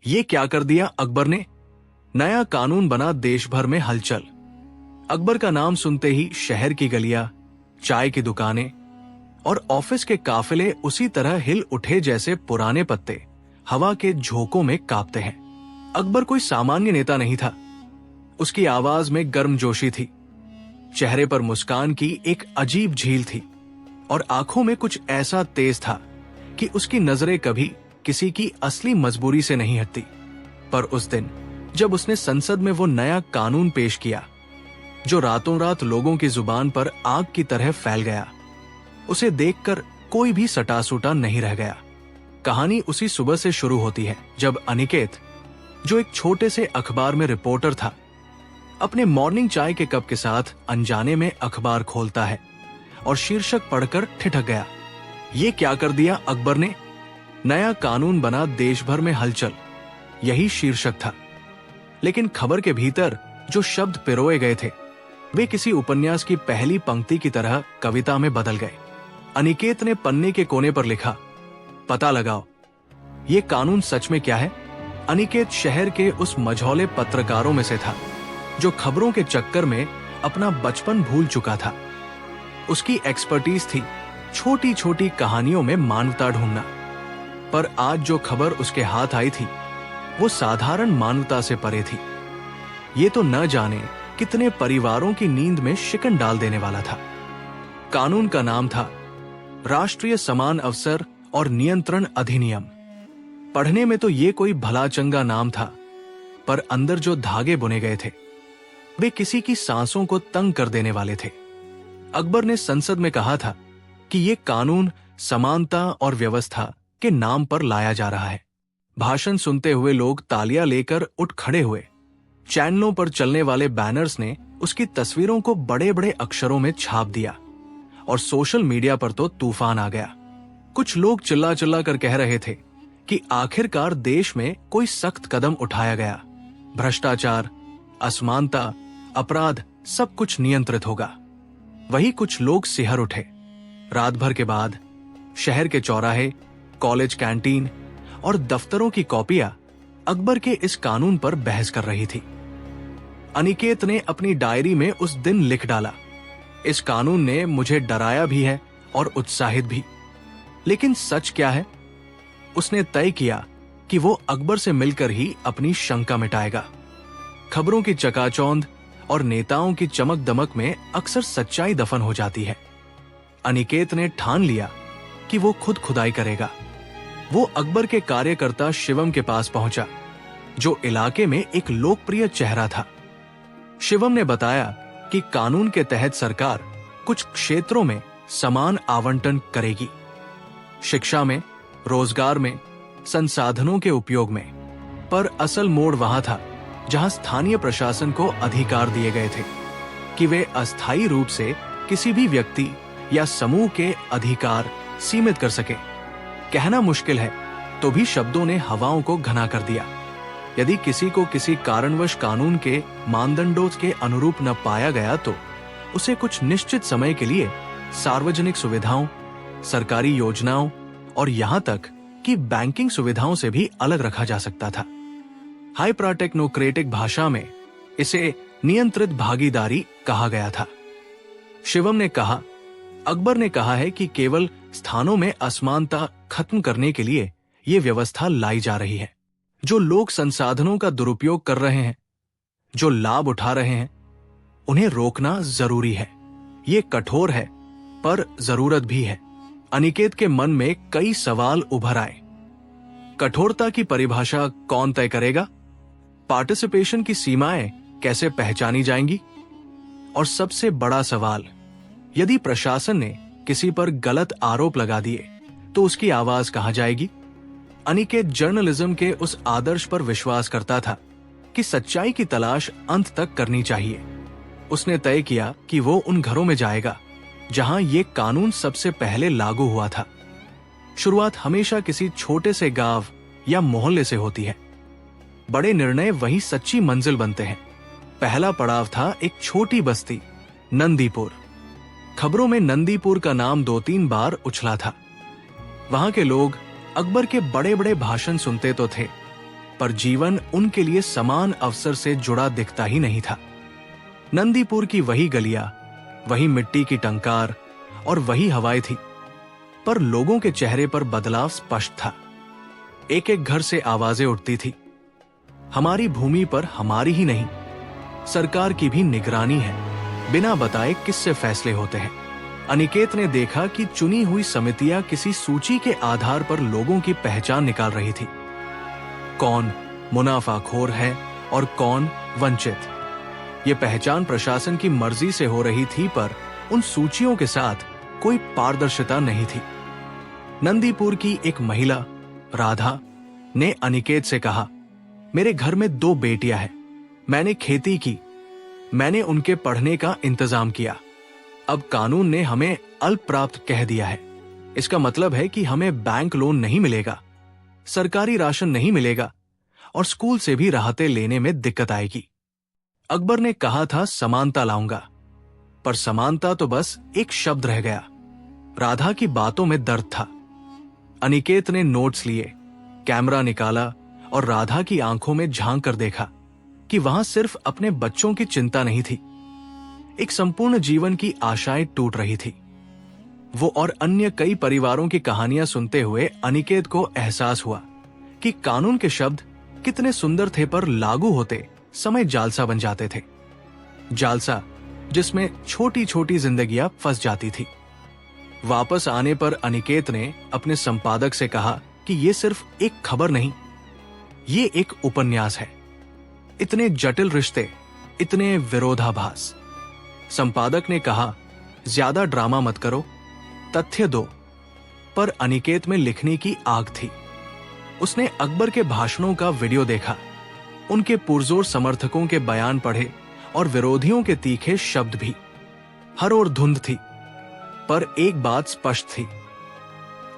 ये क्या कर दिया अकबर ने? नया कानून बना, देश भर में हलचल। अकबर का नाम सुनते ही शहर की गलियां, चाय की दुकानें और ऑफिस के काफिले उसी तरह हिल उठे जैसे पुराने पत्ते हवा के झोंकों में कांपते हैं। अकबर कोई सामान्य नेता नहीं था। उसकी आवाज में गर्मजोशी थी, चेहरे पर मुस्कान की एक अजीब झील थी और आंखों में कुछ ऐसा तेज था कि उसकी नजरें कभी किसी की असली मजबूरी से नहीं हटती। पर उस दिन जब उसने संसद में वो नया कानून पेश किया जो रातों रात लोगों की जुबान पर आग की तरह फैल गया, उसे देखकर कोई भी सटासूटा नहीं रह गया। कहानी उसी सुबह से शुरू होती है जब अनिकेत, जो एक छोटे से अखबार में रिपोर्टर था, अपने मॉर्निंग चाय के कप के साथ अनजाने में अखबार खोलता है और शीर्षक पढ़कर ठिठक गया। ये क्या कर दिया अकबर ने? नया कानून बना, देश भर में हलचल। यही शीर्षक था, लेकिन खबर के भीतर जो शब्द पिरोए गए थे वे किसी उपन्यास की पहली पंक्ति की तरह कविता में बदल गए। अनिकेत ने पन्ने के कोने पर लिखा, पता लगाओ ये कानून सच में क्या है। अनिकेत शहर के उस मझौले पत्रकारों में से था जो खबरों के चक्कर में अपना बचपन भूल चुका था। उसकी एक्सपर्टीज थी छोटी छोटी कहानियों में मानवता ढूंढना। पर आज जो खबर उसके हाथ आई थी वो साधारण मानवता से परे थी। ये तो न जाने कितने परिवारों की नींद में शिकन डाल देने वाला था। कानून का नाम था राष्ट्रीय समान अवसर और नियंत्रण अधिनियम। पढ़ने में तो ये कोई भला चंगा नाम था, पर अंदर जो धागे बुने गए थे वे किसी की सांसों को तंग कर देने वाले थे। अकबर ने संसद में कहा था कि ये कानून समानता और व्यवस्था के नाम पर लाया जा रहा है। भाषण सुनते हुए लोग तालियां लेकर उठ खड़े हुए। चैनलों पर चलने वाले बैनर्स ने उसकी तस्वीरों को बड़े बड़े अक्षरों में छाप दिया और सोशल मीडिया पर तो तूफान आ गया। कुछ लोग चिल्ला चिल्ला कर कह रहे थे कि आखिरकार देश में कोई सख्त कदम उठाया गया, भ्रष्टाचार, असमानता, अपराध सब कुछ नियंत्रित होगा। वही कुछ लोग सिहर उठे। रात भर के बाद शहर के चौराहे, कॉलेज कैंटीन और दफ्तरों की कॉपियां अकबर के इस कानून पर बहस कर रही थी। अनिकेत ने अपनी डायरी में उस दिन लिख डाला, इस कानून ने मुझे डराया भी है और उत्साहित भी। लेकिन सच क्या है? उसने तय किया कि वो अकबर से मिलकर ही अपनी शंका मिटाएगा। खबरों की चकाचौंध और नेताओं की चमक दमक में अक्सर सच्चाई दफन हो जाती है। अनिकेत ने ठान लिया कि वो खुद खुदाई करेगा। वो अकबर के कार्यकर्ता शिवम के पास पहुंचा, जो इलाके में एक लोकप्रिय चेहरा था। शिवम ने बताया कि कानून के तहत सरकार कुछ क्षेत्रों में समान आवंटन करेगी, शिक्षा में, रोजगार में, संसाधनों के उपयोग में। पर असल मोड़ वहां था जहां स्थानीय प्रशासन को अधिकार दिए गए थे कि वे अस्थायी रूप से किसी भी व्यक्ति या समूह के अधिकार सीमित कर सके। कहना मुश्किल है तो भी शब्दों ने हवाओं को घना कर दिया। यदि किसी को किसी कारणवश कानून के मानदंडों के अनुरूप न पाया गया तो उसे कुछ निश्चित समय के लिए सार्वजनिक सुविधाओं, सरकारी योजनाओं और यहां तक कि बैंकिंग सुविधाओं से भी अलग रखा जा सकता था। हाइपर टेक्नोक्रेटिक भाषा में इसे नियंत्रित भागीदारी कहा गया था। शिवम ने कहा, अकबर ने कहा है कि केवल स्थानों में असमानता खत्म करने के लिए यह व्यवस्था लाई जा रही है। जो लोग संसाधनों का दुरुपयोग कर रहे हैं, जो लाभ उठा रहे हैं, उन्हें रोकना जरूरी है। ये कठोर है पर जरूरत भी है। अनिकेत के मन में कई सवाल उभर आए। कठोरता की परिभाषा कौन तय करेगा? पार्टिसिपेशन की सीमाएं कैसे पहचानी जाएंगी? और सबसे बड़ा सवाल, यदि प्रशासन ने किसी पर गलत आरोप लगा दिए तो उसकी आवाज कहां जाएगी? अनिकेत जर्नलिज्म के उस आदर्श पर विश्वास करता था कि सच्चाई की तलाश अंत तक करनी चाहिए। उसने तय किया कि वो उन घरों में जाएगा जहां ये कानून सबसे पहले लागू हुआ था। शुरुआत हमेशा किसी छोटे से गांव या मोहल्ले से होती है। बड़े निर्णय वही सच्ची मंजिल बनते हैं। पहला पड़ाव था एक छोटी बस्ती, नंदीपुर। खबरों में नंदीपुर का नाम 2-3 बार उछला था। वहां के लोग अकबर के बड़े बड़े भाषण सुनते तो थे, पर जीवन उनके लिए समान अवसर से जुड़ा दिखता ही नहीं था। नंदीपुर की वही गलियां, वही मिट्टी की टंकार और वही हवाएं थी, पर लोगों के चेहरे पर बदलाव स्पष्ट था। एक एक घर से आवाजें उठती थी, हमारी भूमि पर हमारी ही नहीं, सरकार की भी निगरानी है, बिना बताए किससे फैसले होते हैं। अनिकेत ने देखा कि चुनी हुई समितियां किसी सूची के आधार पर लोगों की पहचान निकाल रही थी। कौन मुनाफाखोर है और कौन वंचित, ये पहचान प्रशासन की मर्जी से हो रही थी, पर उन सूचियों के साथ कोई पारदर्शिता नहीं थी। नंदीपुर की एक महिला राधा ने अनिकेत से कहा, मेरे घर में 2 बेटियां हैं, मैंने खेती की, मैंने उनके पढ़ने का इंतजाम किया। अब कानून ने हमें अल्प प्राप्त कह दिया है। इसका मतलब है कि हमें बैंक लोन नहीं मिलेगा, सरकारी राशन नहीं मिलेगा और स्कूल से भी राहतें लेने में दिक्कत आएगी। अकबर ने कहा था समानता लाऊंगा, पर समानता तो बस एक शब्द रह गया। राधा की बातों में दर्द था। अनिकेत ने नोट्स लिए, कैमरा निकाला और राधा की आंखों में झांक कर देखा कि वहां सिर्फ अपने बच्चों की चिंता नहीं थी, एक संपूर्ण जीवन की आशाएं टूट रही थी। वो और अन्य कई परिवारों की कहानियां सुनते हुए अनिकेत को एहसास हुआ कि कानून के शब्द कितने सुंदर थे, पर लागू होते समय जालसा बन जाते थे। जालसा जिसमें छोटी छोटी जिंदगियां फंस जाती थी। वापस आने पर अनिकेत ने अपने संपादक से कहा कि ये सिर्फ एक खबर नहीं, ये एक उपन्यास है। इतने जटिल रिश्ते, इतने विरोधाभास। संपादक ने कहा, ज्यादा ड्रामा मत करो, तथ्य दो। पर अनिकेत में लिखने की आग थी। उसने अकबर के भाषणों का वीडियो देखा, उनके पुरजोर समर्थकों के बयान पढ़े और विरोधियों के तीखे शब्द भी। हर ओर धुंध थी, पर एक बात स्पष्ट थी,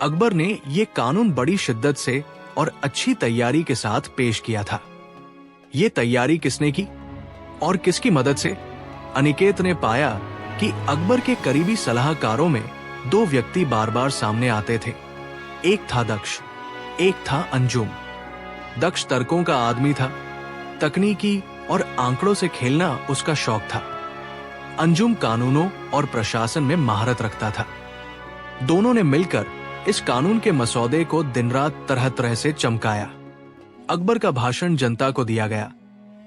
अकबर ने ये कानून बड़ी शिद्दत से और अच्छी तैयारी के साथ पेश किया था। ये तैयारी किसने की और किसकी मदद से? अनिकेत ने पाया कि अकबर के करीबी सलाहकारों में 2 व्यक्ति बार बार सामने आते थे। एक था दक्ष, एक था अंजुम। दक्ष तर्कों का आदमी था, तकनीकी और आंकड़ों से खेलना उसका शौक था। अंजुम कानूनों और प्रशासन में महारत रखता था। दोनों ने मिलकर इस कानून के मसौदे को दिन रात तरह तरह से चमकाया। अकबर का भाषण जनता को दिया गया,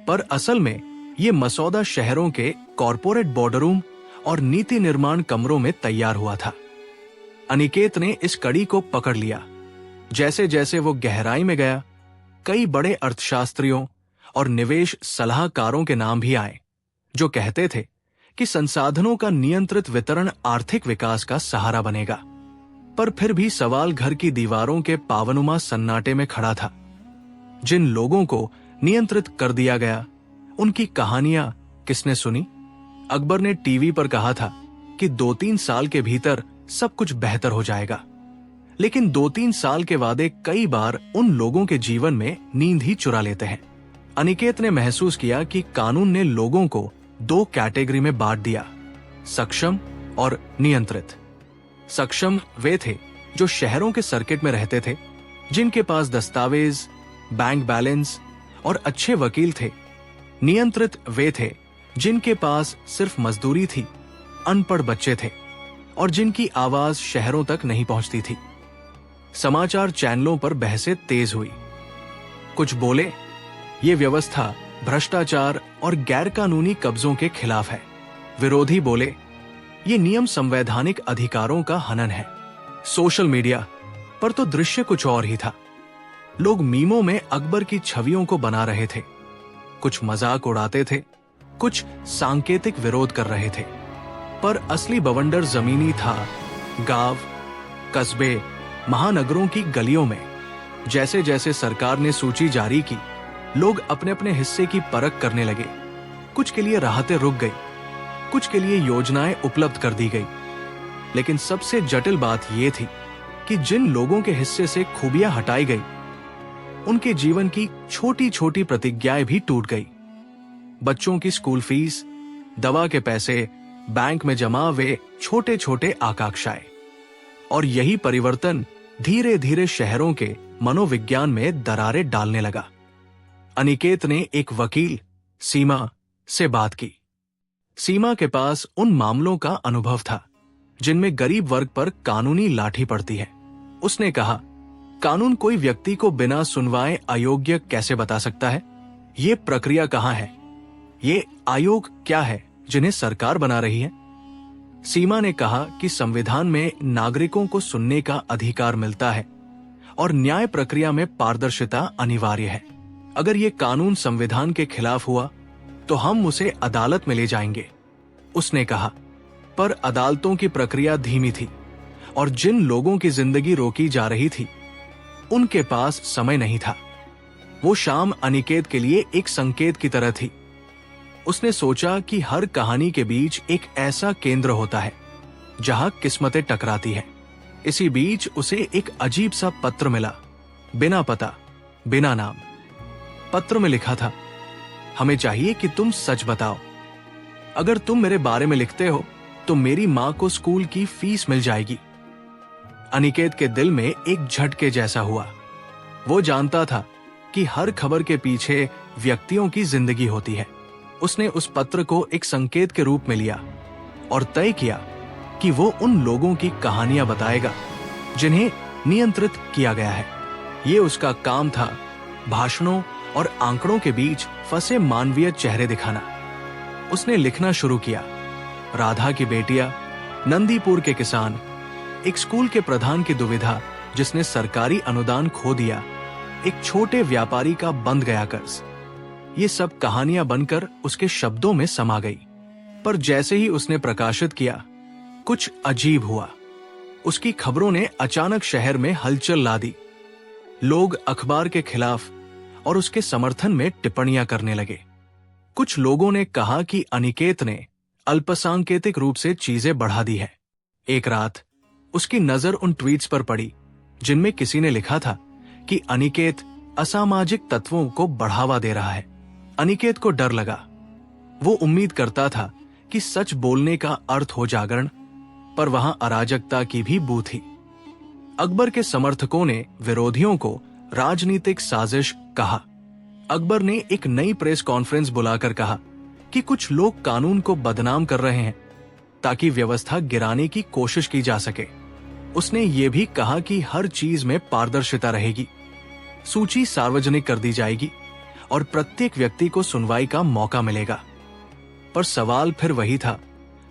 पर असल में ये मसौदा शहरों के कॉरपोरेट बोर्डरूम और नीति निर्माण कमरों में तैयार हुआ था। अनिकेत ने इस कड़ी को पकड़ लिया। जैसे जैसे वो गहराई में गया, कई बड़े अर्थशास्त्रियों और निवेश सलाहकारों के नाम भी आए, जो कहते थे कि संसाधनों का नियंत्रित वितरण आर्थिक विकास का सहारा बनेगा। पर फिर भी सवाल घर की दीवारों के पावनुमा सन्नाटे में खड़ा था। जिन लोगों को नियंत्रित कर दिया गया, उनकी कहानियां किसने सुनी? अकबर ने टीवी पर कहा था कि 2-3 साल के भीतर सब कुछ बेहतर हो जाएगा, लेकिन 2-3 साल के वादे कई बार उन लोगों के जीवन में नींद ही चुरा लेते हैं। अनिकेत ने महसूस किया कि कानून ने लोगों को 2 कैटेगरी में बांट दिया, सक्षम और नियंत्रित। सक्षम वे थे जो शहरों के सर्किट में रहते थे, जिनके पास दस्तावेज, बैंक बैलेंस और अच्छे वकील थे। नियंत्रित वे थे जिनके पास सिर्फ मजदूरी थी, अनपढ़ बच्चे थे और जिनकी आवाज शहरों तक नहीं पहुंचती थी। समाचार चैनलों पर बहसें तेज हुई। कुछ बोले, ये व्यवस्था भ्रष्टाचार और गैरकानूनी कब्जों के खिलाफ है। विरोधी बोले, ये नियम संवैधानिक अधिकारों का हनन है। सोशल मीडिया पर तो दृश्य कुछ और ही था। लोग मीमों में अकबर की छवियों को बना रहे थे, कुछ मजाक उड़ाते थे, कुछ सांकेतिक विरोध कर रहे थे, पर असली बवंडर जमीनी था, गांव, कस्बे, महानगरों की गलियों में। जैसे जैसे सरकार ने सूची जारी की, लोग अपने अपने हिस्से की परख करने लगे। कुछ के लिए राहतें रुक गई, कुछ के लिए योजनाएं उपलब्ध कर दी गई, लेकिन सबसे जटिल बात यह थी कि जिन लोगों के हिस्से से खूबियां हटाई गई, उनके जीवन की छोटी छोटी प्रतिज्ञाएं भी टूट गई। बच्चों की स्कूल फीस, दवा के पैसे, बैंक में जमा वे छोटे छोटे आकांक्षाएं। और यही परिवर्तन धीरे धीरे शहरों के मनोविज्ञान में दरारें डालने लगा। अनिकेत ने एक वकील सीमा से बात की। सीमा के पास उन मामलों का अनुभव था जिनमें गरीब वर्ग पर कानूनी लाठी पड़ती है। उसने कहा, कानून कोई व्यक्ति को बिना सुनवाए अयोग्य कैसे बता सकता है? ये प्रक्रिया कहाँ है? ये आयोग क्या है जिन्हें सरकार बना रही है? सीमा ने कहा कि संविधान में नागरिकों को सुनने का अधिकार मिलता है और न्याय प्रक्रिया में पारदर्शिता अनिवार्य है। अगर ये कानून संविधान के खिलाफ हुआ तो हम उसे अदालत में ले जाएंगे। उसने कहा, पर अदालतों की प्रक्रिया धीमी थी और जिन लोगों की जिंदगी रोकी जा रही थी उनके पास समय नहीं था। वो शाम अनिकेत के लिए एक संकेत की तरह थी। उसने सोचा कि हर कहानी के बीच एक ऐसा केंद्र होता है जहां किस्मतें टकराती हैं। इसी बीच उसे एक अजीब सा पत्र मिला, बिना पता, बिना नाम। पत्र में लिखा था, हमें चाहिए कि तुम सच बताओ। अगर तुम मेरे बारे में लिखते हो तो मेरी मां को स्कूल की फीस मिल जाएगी। अनिकेत के दिल में एक झटके जैसा हुआ। वो जानता था कि हर खबर के पीछे व्यक्तियों की जिंदगी होती है। उसने उस पत्र को एक संकेत के रूप में लिया और तय किया कि वो उन लोगों की कहानियां बताएगा जिन्हें नियंत्रित किया गया है। ये उसका काम था, भाषणों और आंकड़ों के बीच फंसे मानवीय चेहरे दिखाना। उसने लिखना शुरू किया, राधा की बेटियां, नंदीपुर के किसान, एक स्कूल के प्रधान की दुविधा जिसने सरकारी अनुदान खो दिया, एक छोटे व्यापारी का बंद गया कर्ज। ये सब कहानियां बनकर उसके शब्दों में समा गई। पर जैसे ही उसने प्रकाशित किया, कुछ अजीब हुआ। उसकी खबरों ने अचानक शहर में हलचल ला दी। लोग अखबार के खिलाफ और उसके समर्थन में टिप्पणियां करने लगे। कुछ लोगों ने कहा कि अनिकेत ने अल्पसंख्यक रूप से चीजें बढ़ा दी है। एक रात उसकी नजर उन ट्वीट्स पर पड़ी जिनमें किसी ने लिखा था कि अनिकेत असामाजिक तत्वों को बढ़ावा दे रहा है। अनिकेत को डर लगा। वो उम्मीद करता था कि सच बोलने का अर्थ हो जागरण, पर वहां अराजकता की भी बू थी। अकबर के समर्थकों ने विरोधियों को राजनीतिक साजिश कहा। अकबर ने एक नई प्रेस कॉन्फ्रेंस बुलाकर कहा कि कुछ लोग कानून को बदनाम कर रहे हैं ताकि व्यवस्था गिराने की कोशिश की जा सके। उसने ये भी कहा कि हर चीज में पारदर्शिता रहेगी, सूची सार्वजनिक कर दी जाएगी और प्रत्येक व्यक्ति को सुनवाई का मौका मिलेगा। पर सवाल फिर वही था,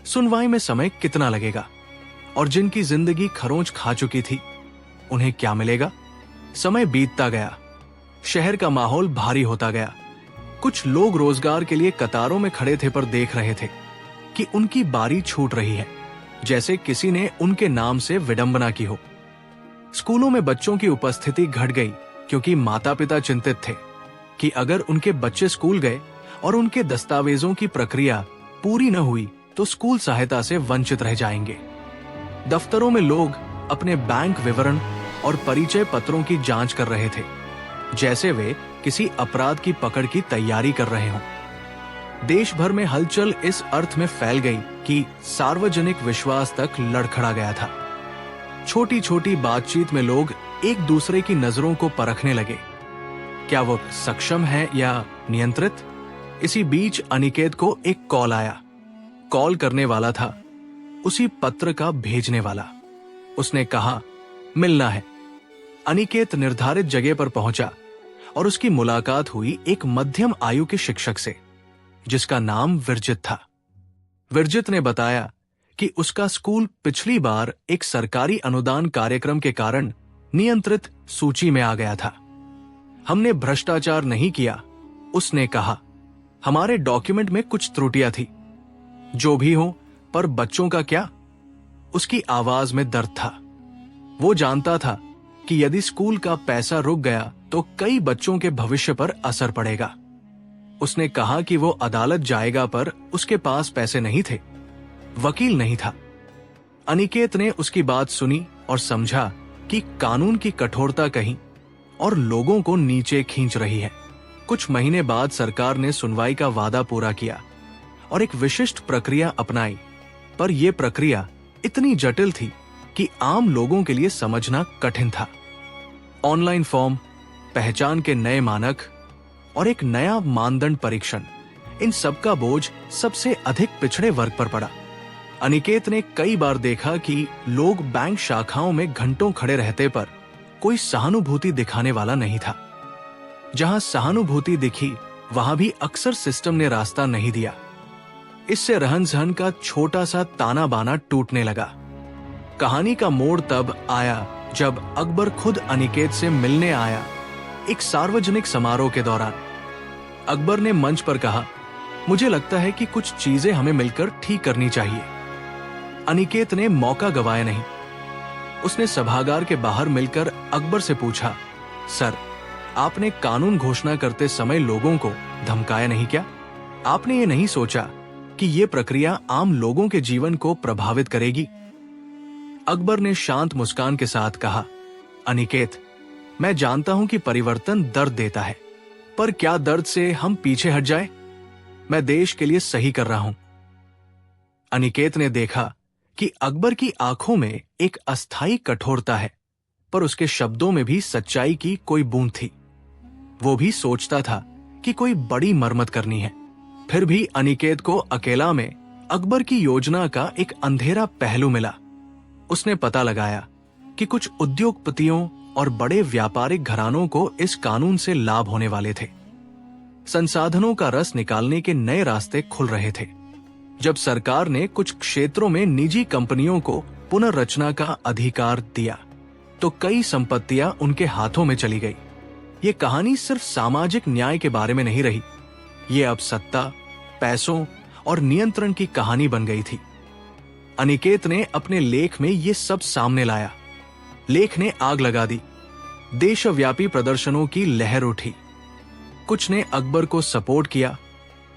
सुनवाई में समय कितना लगेगा? और जिनकी जिंदगी खरोंच खा चुकी थी, उन्हें क्या मिलेगा? समय बीतता गया, शहर का माहौल भारी होता गया। कुछ लोग रोजगार के लिए कतारों में खड़े थे पर देख रहे थे कि उनकी बारी छूट रही है, जैसे किसी ने उनके नाम से विडंबना की हो। स्कूलों में बच्चों की उपस्थिति घट गई क्योंकि माता पिता चिंतित थे कि अगर उनके बच्चे स्कूल गए और उनके दस्तावेजों की प्रक्रिया पूरी न हुई तो स्कूल सहायता से वंचित रह जाएंगे। दफ्तरों में लोग अपने बैंक विवरण और परिचय पत्रों की जांच कर रहे थे, जैसे वे किसी अपराध की पकड़ की तैयारी कर रहे हों। देश भर में हलचल इस अर्थ में फैल गई कि सार्वजनिक विश्वास तक लड़खड़ा गया था। छोटी छोटी बातचीत में लोग एक दूसरे की नजरों को परखने लगे, क्या वो सक्षम है या नियंत्रित? इसी बीच अनिकेत को एक कॉल आया। कॉल करने वाला था उसी पत्र का भेजने वाला। उसने कहा, मिलना है। अनिकेत निर्धारित जगह पर पहुंचा और उसकी मुलाकात हुई एक मध्यम आयु के शिक्षक से जिसका नाम विरजित था। विरजित ने बताया कि उसका स्कूल पिछली बार एक सरकारी अनुदान कार्यक्रम के कारण नियंत्रित सूची में आ गया था। हमने भ्रष्टाचार नहीं किया, उसने कहा। हमारे डॉक्यूमेंट में कुछ त्रुटियां थी। जो भी हो, पर बच्चों का क्या? उसकी आवाज में दर्द था। वो जानता था कि यदि स्कूल का पैसा रुक गया तो कई बच्चों के भविष्य पर असर पड़ेगा। उसने कहा कि वो अदालत जाएगा, पर उसके पास पैसे नहीं थे, वकील नहीं था। अनिकेत ने उसकी बात सुनी और समझा कि कानून की कठोरता कहीं और लोगों को नीचे खींच रही है। कुछ महीने बाद सरकार ने सुनवाई का वादा पूरा किया और एक विशिष्ट प्रक्रिया अपनाई, पर यह प्रक्रिया इतनी जटिल थी कि आम लोगों के लिए समझना कठिन था। ऑनलाइन फॉर्म, पहचान के नए मानक और एक नया मानदंड परीक्षण, इन सब का बोझ सबसे अधिक पिछड़े वर्ग पर पड़ा। अनिकेत ने कई बार देखा कि लोग बैंक शाखाओं में घंटों खड़े रहते पर कोई सहानुभूति दिखाने वाला नहीं था। जहां सहानुभूति दिखी वहां भी अक्सर सिस्टम ने रास्ता नहीं दिया। इससे रहन सहन का छोटा सा ताना बाना टूटने लगा। कहानी का मोड़ तब आया जब अकबर खुद अनिकेत से मिलने आया। एक सार्वजनिक समारोह के दौरान अकबर ने मंच पर कहा, मुझे लगता है कि कुछ चीजें हमें मिलकर ठीक करनी चाहिए। अनिकेत ने मौका गवाया नहीं। उसने सभागार के बाहर मिलकर अकबर से पूछा, सर, आपने कानून घोषणा करते समय लोगों को धमकाया नहीं क्या? आपने ये नहीं सोचा कि ये प्रक्रिया आम लोगों के जीवन को प्रभावित करेगी? अकबर ने शांत मुस्कान के साथ कहा, अनिकेत, मैं जानता हूं कि परिवर्तन दर्द देता है, पर क्या दर्द से हम पीछे हट जाए? मैं देश के लिए सही कर रहा हूं। अनिकेत ने देखा कि अकबर की आंखों में एक अस्थायी कठोरता है, पर उसके शब्दों में भी सच्चाई की कोई बूंद थी। वो भी सोचता था कि कोई बड़ी मरम्मत करनी है। फिर भी अनिकेत को अकेला में अकबर की योजना का एक अंधेरा पहलू मिला। उसने पता लगाया कि कुछ उद्योगपतियों और बड़े व्यापारिक घरानों को इस कानून से लाभ होने वाले थे। संसाधनों का रस निकालने के नए रास्ते खुल रहे थे। जब सरकार ने कुछ क्षेत्रों में निजी कंपनियों को पुनर्रचना का अधिकार दिया, तो कई संपत्तियां उनके हाथों में चली गई। ये कहानी सिर्फ सामाजिक न्याय के बारे में नहीं रही, ये अब सत्ता, पैसों और नियंत्रण की कहानी बन गई थी। अनिकेत ने अपने लेख में ये सब सामने लाया। लेख ने आग लगा दी। देशव्यापी प्रदर्शनों की लहर उठी। कुछ ने अकबर को सपोर्ट किया,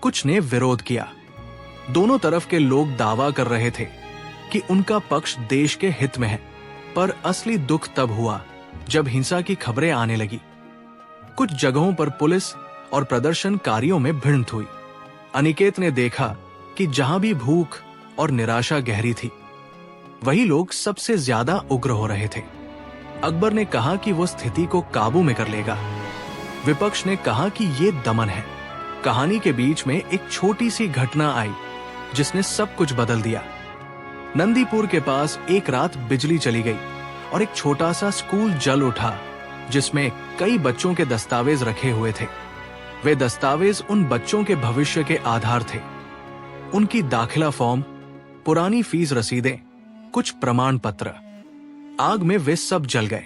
कुछ ने विरोध किया। दोनों तरफ के लोग दावा कर रहे थे कि उनका पक्ष देश के हित में है, पर असली दुख तब हुआ जब हिंसा की खबरें आने लगी। कुछ जगहों पर पुलिस और प्रदर्शनकारियों में भिड़ंत हुई। अनिकेत ने देखा कि जहां भी भूख और निराशा गहरी थी, वही लोग सबसे ज्यादा उग्र हो रहे थे। अकबर ने कहा कि वो स्थिति को काबू में कर लेगा। विपक्ष ने कहा कि ये दमन है। कहानी के बीच में एक छोटी सी घटना आई जिसने सब कुछ बदल दिया। नंदीपुर के पास एक रात बिजली चली गई और एक छोटा सा स्कूल जल उठा जिसमें कई बच्चों के दस्तावेज रखे हुए थे। वे दस्तावेज उन बच्चों के भविष्य के आधार थे। उनकी दाखिला फॉर्म, पुरानी फीस रसीदें, कुछ प्रमाण पत्र। आग में वे सब जल गए।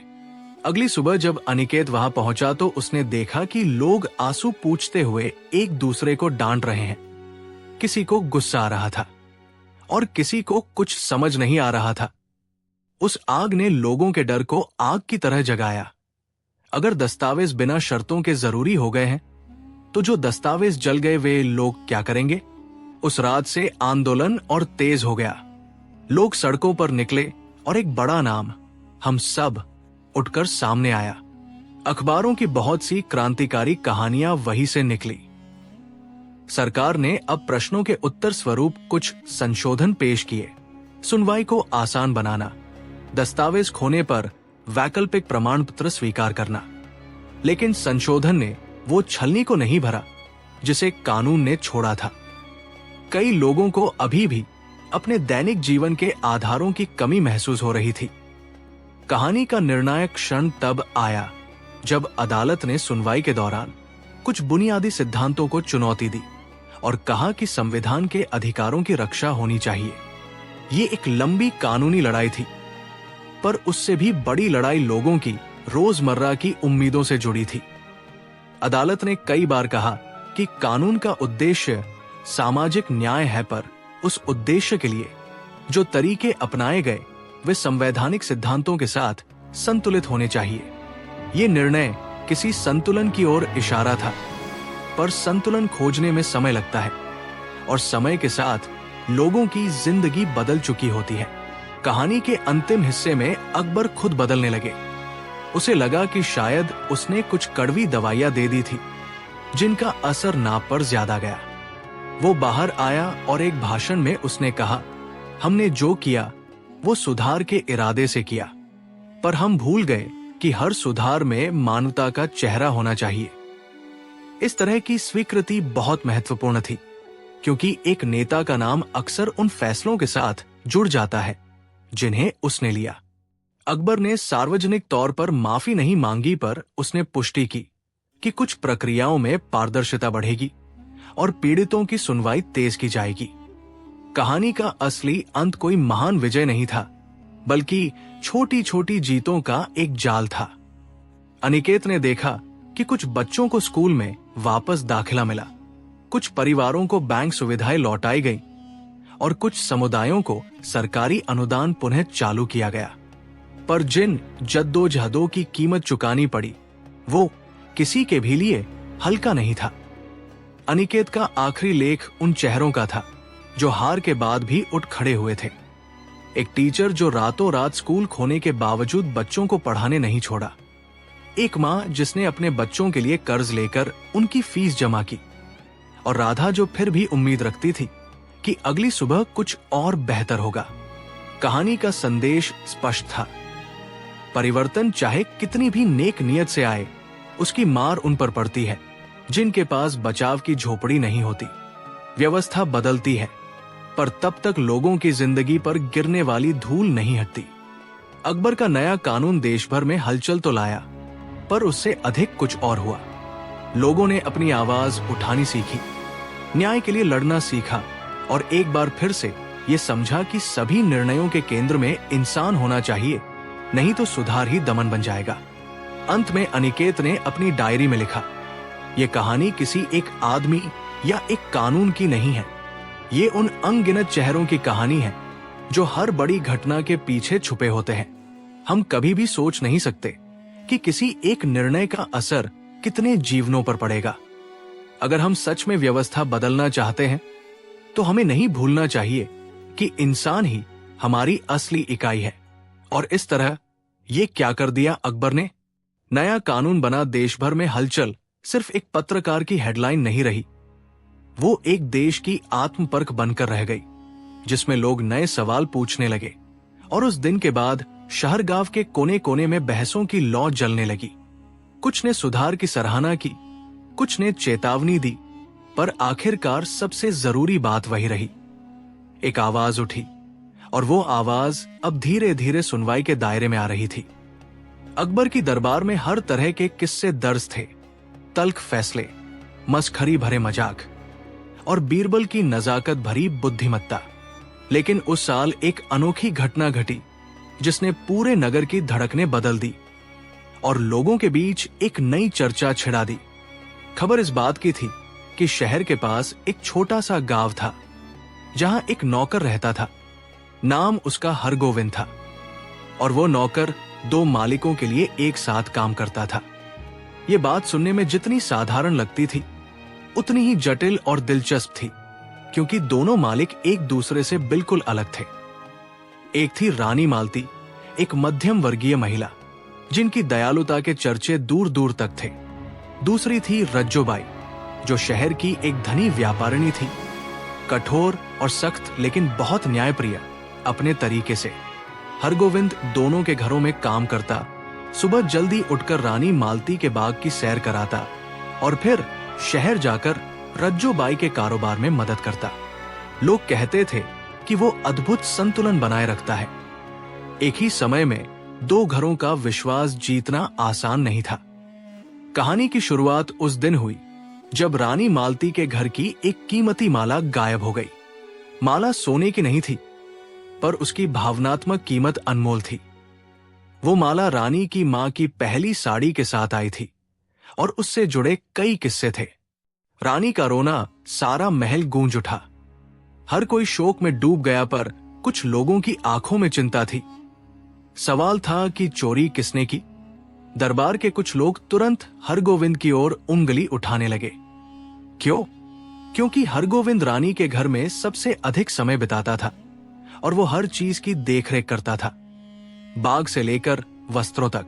अगली सुबह जब अनिकेत वहां पहुंचा तो उसने देखा कि लोग आंसू पूछते हुए एक दूसरे को डांट रहे हैं। किसी को गुस्सा आ रहा था और किसी को कुछ समझ नहीं आ रहा था। उस आग ने लोगों के डर को आग की तरह जगाया। अगर दस्तावेज बिना शर्तों के जरूरी हो गए हैं, तो जो दस्तावेज जल गए वे लोग क्या करेंगे? उस रात से आंदोलन और तेज हो गया। लोग सड़कों पर निकले और एक बड़ा नाम, हम सब, उठकर सामने आया। अखबारों की बहुत सी क्रांतिकारी कहानियां वहीं से निकली। सरकार ने अब प्रश्नों के उत्तर स्वरूप कुछ संशोधन पेश किए। सुनवाई को आसान बनाना, दस्तावेज खोने पर वैकल्पिक प्रमाण पत्र स्वीकार करना। लेकिन संशोधन ने वो छलनी को नहीं भरा जिसे कानून ने छोड़ा था। कई लोगों को अभी भी अपने दैनिक जीवन के आधारों की कमी महसूस हो रही थी। कहानी का निर्णायक क्षण तब आया जब अदालत ने सुनवाई के दौरान कुछ बुनियादी सिद्धांतों को चुनौती दी और कहा कि संविधान के अधिकारों की रक्षा होनी चाहिए। ये एक लंबी कानूनी लड़ाई थी, पर उससे भी बड़ी लड़ाई लोगों की रोजमर्रा की उम्मीदों से जुड़ी थी। अदालत ने कई बार कहा कि कानून का उद्देश्य सामाजिक न्याय है, पर उस उद्देश्य के लिए जो तरीके अपनाए गए वे संवैधानिक सिद्धांतों के साथ संतुलित होने चाहिए। ये निर्णय किसी संतुलन की ओर इशारा था, पर संतुलन खोजने में समय लगता है और समय के साथ लोगों की जिंदगी बदल चुकी होती है। कहानी के अंतिम हिस्से में अकबर खुद बदलने लगे। उसे लगा कि शायद उसने कुछ कड़वी दवाइयां दे दी थी जिनका असर नाप पर ज्यादा गया। वो बाहर आया और एक भाषण में उसने कहा, हमने जो किया वो सुधार के इरादे से किया, पर हम भूल गए कि हर सुधार में मानवता का चेहरा होना चाहिए। इस तरह की स्वीकृति बहुत महत्वपूर्ण थी, क्योंकि एक नेता का नाम अक्सर उन फैसलों के साथ जुड़ जाता है जिन्हें उसने लिया। अकबर ने सार्वजनिक तौर पर माफी नहीं मांगी, पर उसने पुष्टि की कि कुछ प्रक्रियाओं में पारदर्शिता बढ़ेगी और पीड़ितों की सुनवाई तेज की जाएगी। कहानी का असली अंत कोई महान विजय नहीं था, बल्कि छोटी छोटी जीतों का एक जाल था। अनिकेत ने देखा कि कुछ बच्चों को स्कूल में वापस दाखिला मिला, कुछ परिवारों को बैंक सुविधाएं लौटाई गई और कुछ समुदायों को सरकारी अनुदान पुनः चालू किया गया। पर जिन जद्दोजहदों की कीमत चुकानी पड़ी, वो किसी के भी लिए हल्का नहीं था। अनिकेत का आखिरी लेख उन चेहरों का था जो हार के बाद भी उठ खड़े हुए थे। एक टीचर जो रातों रात स्कूल खोने के बावजूद बच्चों को पढ़ाने नहीं छोड़ा। एक माँ जिसने अपने बच्चों के लिए कर्ज लेकर उनकी फीस जमा की। और राधा जो फिर भी उम्मीद रखती थी कि अगली सुबह कुछ और बेहतर होगा। कहानी का संदेश स्पष्ट था। परिवर्तन चाहे कितनी भी नेक नियत से आए, उसकी मार उन पर पड़ती है जिनके पास बचाव की झोपड़ी नहीं होती। व्यवस्था बदलती है, पर तब तक लोगों की जिंदगी पर गिरने वाली धूल नहीं हटती। अकबर का नया कानून देश भर में हलचल तो लाया, पर उससे अधिक कुछ और हुआ। लोगों ने अपनी आवाज उठानी सीखी, न्याय के लिए लड़ना सीखा और एक बार फिर से ये समझा कि सभी निर्णयों के केंद्र में इंसान होना चाहिए, नहीं तो सुधार ही दमन बन जाएगा। अंत में अनिकेत ने अपनी डायरी में लिखा, ये कहानी किसी एक आदमी या एक कानून की नहीं है। ये उन अनगिनत चेहरों की कहानी है जो हर बड़ी घटना के पीछे छुपे होते हैं। हम कभी भी सोच नहीं सकते कि किसी एक निर्णय का असर कितने जीवनों पर पड़ेगा। अगर हम सच में व्यवस्था बदलना चाहते हैं, तो हमें नहीं भूलना चाहिए कि इंसान ही हमारी असली इकाई है। और इस तरह ये क्या कर दिया अकबर ने? नया कानून बना देश भर में हलचल सिर्फ एक पत्रकार की हेडलाइन नहीं रही, वो एक देश की आत्मपरख बनकर रह गई, जिसमें लोग नए सवाल पूछने लगे। और उस दिन के बाद शहरगांव के कोने कोने में बहसों की लौ जलने लगी। कुछ ने सुधार की सराहना की, कुछ ने चेतावनी दी, पर आखिरकार सबसे जरूरी बात वही रही। एक आवाज उठी, और वो आवाज अब धीरे धीरे सुनवाई के दायरे में आ रही थी। अकबर की दरबार में हर तरह के किस्से दर्ज थे, तल्ख फैसले, मस्खरी भरे मजाक और बीरबल की नजाकत भरी बुद्धिमत्ता। लेकिन उस साल एक अनोखी घटना घटी जिसने पूरे नगर की धड़कनें बदल दी और लोगों के बीच एक नई चर्चा छिड़ा दी। खबर इस बात की थी कि शहर के पास एक छोटा सा गांव था जहां एक नौकर रहता था। नाम उसका हरगोविंद था और वो नौकर 2 मालिकों के लिए एक साथ काम करता था। ये बात सुनने में जितनी साधारण लगती थी, उतनी ही जटिल और दिलचस्प थी, क्योंकि दोनों मालिक एक दूसरे से बिल्कुल अलग थे। एक थी रानी मालती, एक मध्यम वर्गीय महिला जिनकी दयालुता के चर्चे दूर दूर तक थे। दूसरी थी रज्जोबाई, जो शहर की एक धनी व्यापारिणी थी, कठोर और सख्त लेकिन बहुत न्यायप्रिय अपने तरीके से। हरगोविंद दोनों के घरों में काम करता, सुबह जल्दी उठकर रानी मालती के बाग की सैर कराता और फिर शहर जाकर रज्जोबाई के कारोबार में मदद करता। लोग कहते थे कि वो अद्भुत संतुलन बनाए रखता है। एक ही समय में 2 घरों का विश्वास जीतना आसान नहीं था। कहानी की शुरुआत उस दिन हुई जब रानी मालती के घर की एक कीमती माला गायब हो गई। माला सोने की नहीं थी, पर उसकी भावनात्मक कीमत अनमोल थी। वो माला रानी की मां की पहली साड़ी के साथ आई थी और उससे जुड़े कई किस्से थे। रानी का रोना सारा महल गूंज उठा। हर कोई शोक में डूब गया, पर कुछ लोगों की आंखों में चिंता थी। सवाल था कि चोरी किसने की? दरबार के कुछ लोग तुरंत हरगोविंद की ओर उंगली उठाने लगे। क्यों? क्योंकि हरगोविंद रानी के घर में सबसे अधिक समय बिताता था और वो हर चीज की देखरेख करता था, बाग से लेकर वस्त्रों तक।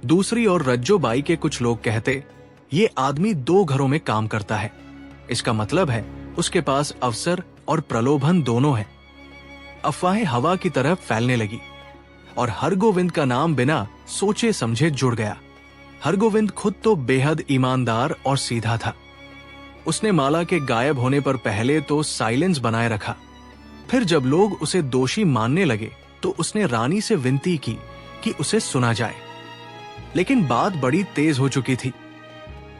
दूसरी ओर रज्जोबाई के कुछ लोग कहते, ये आदमी 2 घरों में काम करता है, इसका मतलब है उसके पास अवसर और प्रलोभन दोनों हैं। अफवाहें हवा की तरह फैलने लगी और हरगोविंद का नाम बिना सोचे समझे जुड़ गया। हरगोविंद खुद तो बेहद ईमानदार और सीधा था। उसने माला के गायब होने पर पहले तो साइलेंस बनाए रखा। फिर जब लोग उसे दोषी मानने लगे तो उसने रानी से विनती की कि उसे सुना जाए। लेकिन बात बड़ी तेज हो चुकी थी।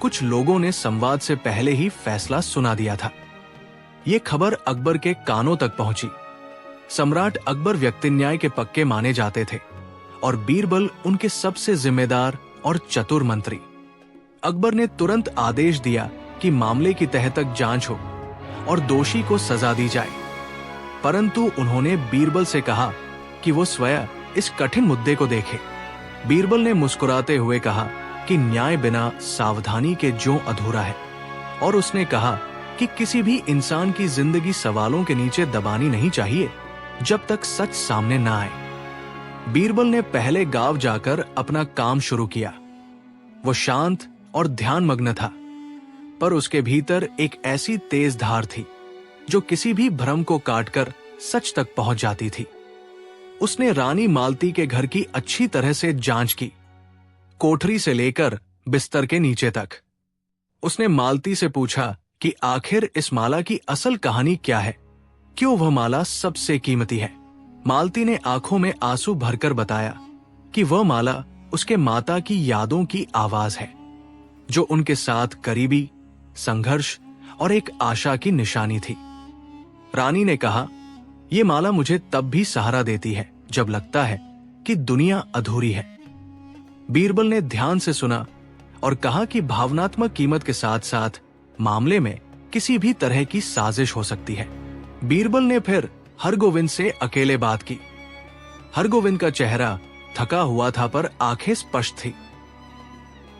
कुछ लोगों ने संवाद से पहले ही फैसला सुना दिया था। ये खबर अकबर के कानों तक पहुंची। सम्राट अकबर व्यक्तिन्याय के पक्के माने जाते थे और बीरबल उनके सबसे जिम्मेदार और चतुर मंत्री। अकबर ने तुरंत आदेश दिया कि मामले की तह तक जांच हो और दोषी को सजा दी जाए। परंतु उन्होंने बीरबल से कहा कि वो स्वयं इस कठिन मुद्दे को देखे। बीरबल ने मुस्कुराते हुए कहा कि न्याय बिना सावधानी के ज्यों अधूरा है, और उसने कहा कि किसी भी इंसान की जिंदगी सवालों के नीचे दबानी नहीं चाहिए जब तक सच सामने ना आए। बीरबल ने पहले गांव जाकर अपना काम शुरू किया। वो शांत और ध्यानमग्न था, पर उसके भीतर एक ऐसी तेज धार थी जो किसी भी भ्रम को काटकर सच तक पहुंच जाती थी। उसने रानी मालती के घर की अच्छी तरह से जांच की, कोठरी से लेकर बिस्तर के नीचे तक। उसने मालती से पूछा कि आखिर इस माला की असल कहानी क्या है, क्यों वह माला सबसे कीमती है। मालती ने आंखों में आंसू भरकर बताया कि वह माला उसके माता की यादों की आवाज है, जो उनके साथ करीबी, संघर्ष और एक आशा की निशानी थी। रानी ने कहा, यह माला मुझे तब भी सहारा देती है जब लगता है कि दुनिया अधूरी है। बीरबल ने ध्यान से सुना और कहा कि भावनात्मक कीमत के साथ साथ मामले में किसी भी तरह की साजिश हो सकती है। बीरबल ने फिर हरगोविंद से अकेले बात की। हरगोविंद का चेहरा थका हुआ था, पर आंखें स्पष्ट थी।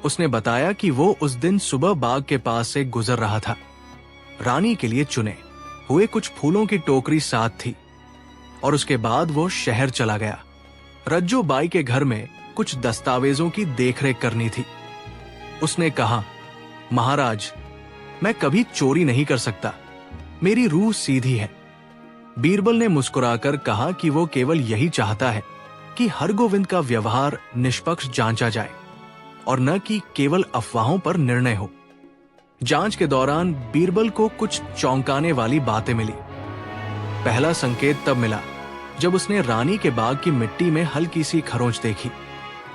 उसने बताया कि वो उस दिन सुबह बाग के पास से गुजर रहा था। रानी के लिए चुने हुए कुछ फूलों की टोकरी साथ थी और उसके बाद वो शहर चला गया। रज्जो बाई के घर में कुछ दस्तावेजों की देखरेख करनी थी। उसने कहा, महाराज, मैं कभी चोरी नहीं कर सकता, मेरी रूह सीधी है। बीरबल ने मुस्कुराकर कहा कि वो केवल यही चाहता है कि हरगोविंद का व्यवहार निष्पक्ष जांचा जाए और न कि केवल अफवाहों पर निर्णय हो। जांच के दौरान बीरबल को कुछ चौंकाने वाली बातें मिली। पहला संकेत तब मिला जब उसने रानी के बाग की मिट्टी में हल्की सी खरोंच देखी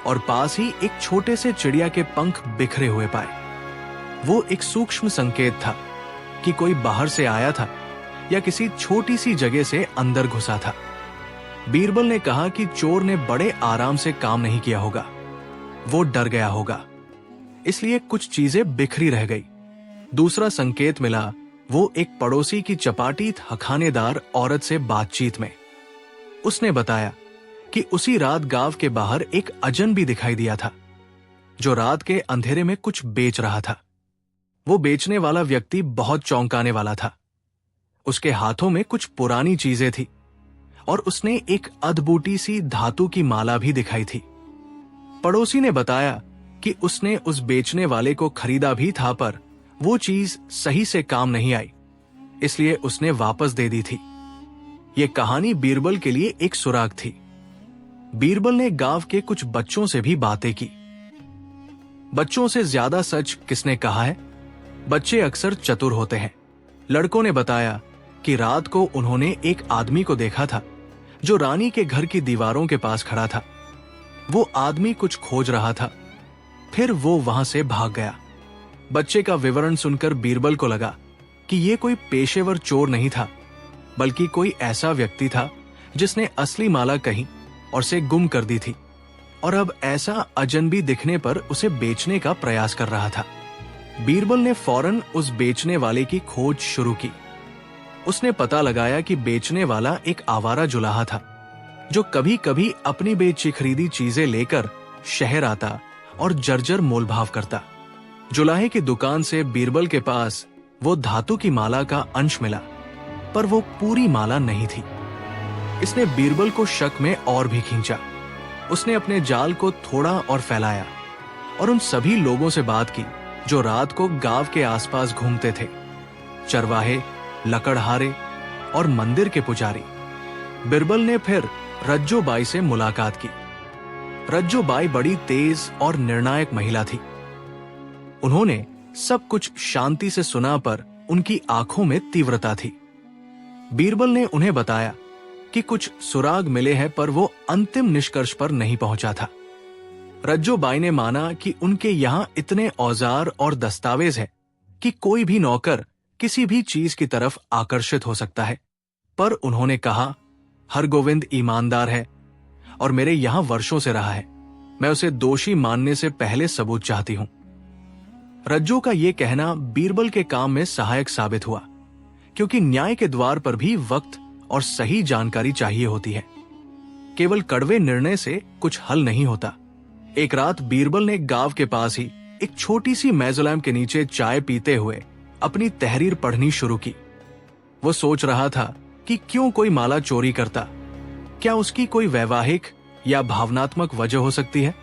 और पास ही एक छोटे से चिड़िया के पंख बिखरे हुए पाए। वो एक सूक्ष्म संकेत था कि कोई बाहर से आया था या किसी छोटी सी जगह से अंदर घुसा था। बीरबल ने कहा कि चोर ने बड़े आराम से काम नहीं किया होगा, वो डर गया होगा, इसलिए कुछ चीजें बिखरी रह गई। दूसरा संकेत मिला वो एक पड़ोसी की चपाटी हखानेदार औरत से बातचीत में। उसने बताया कि उसी रात गांव के बाहर एक अजनबी दिखाई दिया था जो रात के अंधेरे में कुछ बेच रहा था। वो बेचने वाला व्यक्ति बहुत चौंकाने वाला था। उसके हाथों में कुछ पुरानी चीजें थी और उसने एक अधबूटी सी धातु की माला भी दिखाई थी। पड़ोसी ने बताया कि उसने उस बेचने वाले को खरीदा भी था, पर वो चीज सही से काम नहीं आई, इसलिए उसने वापस दे दी थी। यह कहानी बीरबल के लिए एक सुराग थी। बीरबल ने गांव के कुछ बच्चों से भी बातें की। बच्चों से ज्यादा सच किसने कहा है? बच्चे अक्सर चतुर होते हैं। लड़कों ने बताया कि रात को उन्होंने एक आदमी को देखा था जो रानी के घर की दीवारों के पास खड़ा था। वो आदमी कुछ खोज रहा था, फिर वो वहां से भाग गया। बच्चे का विवरण सुनकर बीरबल को लगा कि ये कोई पेशेवर चोर नहीं था, बल्कि कोई ऐसा व्यक्ति था जिसने असली माला कहीं और से गुम कर दी थी और अब ऐसा अजनबी दिखने पर उसे बेचने का प्रयास कर रहा था। बीरबल ने फौरन उस बेचने वाले की खोज शुरू की। उसने पता लगाया कि बेचने वाला एक आवारा जुलाहा था जो कभी कभी अपनी बेची खरीदी चीजें लेकर शहर आता और जर्जर मोलभाव करता। जुलाहे की दुकान से बीरबल के पास वो धातु की माला का अंश मिला, पर वो पूरी माला नहीं थी। इसने बीरबल को शक में और भी खींचा। उसने अपने जाल को थोड़ा और फैलाया और उन सभी लोगों से बात की जो रात को गांव के आसपास घूमते थे, चरवाहे, लकड़हारे और मंदिर के पुजारी। बीरबल ने फिर रज्जो बाई से मुलाकात की। रज्जो बाई बड़ी तेज और निर्णायक महिला थी। उन्होंने सब कुछ शांति से सुना, पर उनकी आंखों में तीव्रता थी। बीरबल ने उन्हें बताया कि कुछ सुराग मिले हैं, पर वो अंतिम निष्कर्ष पर नहीं पहुंचा था। रज्जो बाई ने माना कि उनके यहां इतने औजार और दस्तावेज हैं कि कोई भी नौकर किसी भी चीज की तरफ आकर्षित हो सकता है। पर उन्होंने कहा, हरगोविंद ईमानदार है और मेरे यहां वर्षों से रहा है। मैं उसे दोषी मानने से पहले सबूत चाहती हूं। रज्जो का यह कहना बीरबल के काम में सहायक साबित हुआ, क्योंकि न्याय के द्वार पर भी वक्त और सही जानकारी चाहिए होती है। केवल कड़वे निर्णय से कुछ हल नहीं होता। एक रात बीरबल ने गांव के पास ही एक छोटी सी मेज़ोलैम के नीचे चाय पीते हुए अपनी तहरीर पढ़नी शुरू की। वो सोच रहा था कि क्यों कोई माला चोरी करता। क्या उसकी कोई वैवाहिक या भावनात्मक वजह हो सकती है?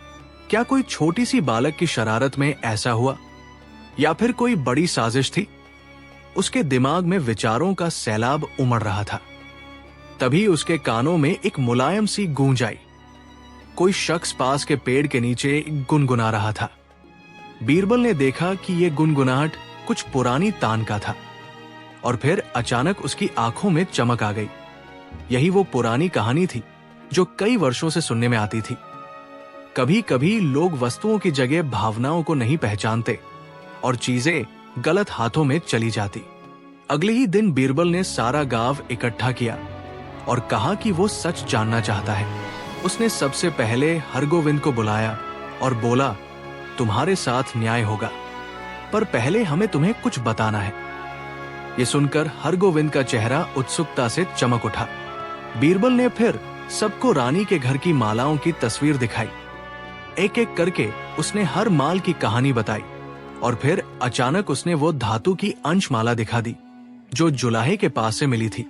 क्या कोई छोटी सी बालक की शरारत में ऐसा हुआ, या फिर कोई बड़ी साजिश थी? उसके दिमाग में विचारों का सैलाब उमड़ रहा था। तभी उसके कानों में एक मुलायम सी गूंज आई। कोई शख्स पास के पेड़ के नीचे गुनगुना रहा था। बीरबल ने देखा कि यह गुनगुनाहट कुछ पुरानी तान का था, और फिर अचानक उसकी आंखों में चमक आ गई। यही वो पुरानी कहानी थी जो कई वर्षों से सुनने में आती थी। कभी कभी लोग वस्तुओं की जगह भावनाओं को नहीं पहचानते और चीजें गलत हाथों में चली जाती। अगले ही दिन बीरबल ने सारा गांव इकट्ठा किया और कहा कि वो सच जानना चाहता है। उसने सबसे पहले हरगोविंद को बुलाया और बोला, तुम्हारे साथ न्याय होगा, पर पहले हमें तुम्हें कुछ बताना है। ये सुनकर हरगोविंद का चेहरा उत्सुकता से चमक उठा। बीरबल ने फिर सबको रानी के घर की मालाओं की तस्वीर दिखाई। एक एक करके उसने हर माल की कहानी बताई, और फिर अचानक उसने वो धातु की अंशमाला दिखा दी जो जुलाहे के पास से मिली थी।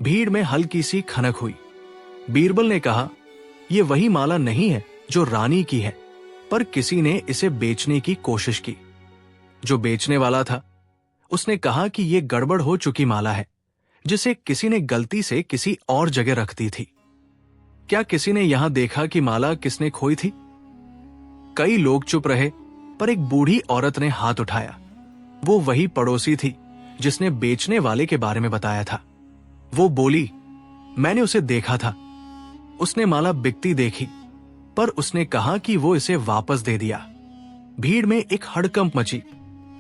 भीड़ में हल्की सी खनक हुई। बीरबल ने कहा, यह वही माला नहीं है जो रानी की है, पर किसी ने इसे बेचने की कोशिश की। जो बेचने वाला था उसने कहा कि यह गड़बड़ हो चुकी माला है, जिसे किसी ने गलती से किसी और जगह रख दी थी। क्या किसी ने यहां देखा कि माला किसने खोई थी? कई लोग चुप रहे, पर एक बूढ़ी औरत ने हाथ उठाया। वो वही पड़ोसी थी जिसने बेचने वाले के बारे में बताया था। वो बोली, मैंने उसे देखा था। उसने माला बिकती देखी, पर उसने कहा कि वो इसे वापस दे दिया। भीड़ में एक हड़कंप मची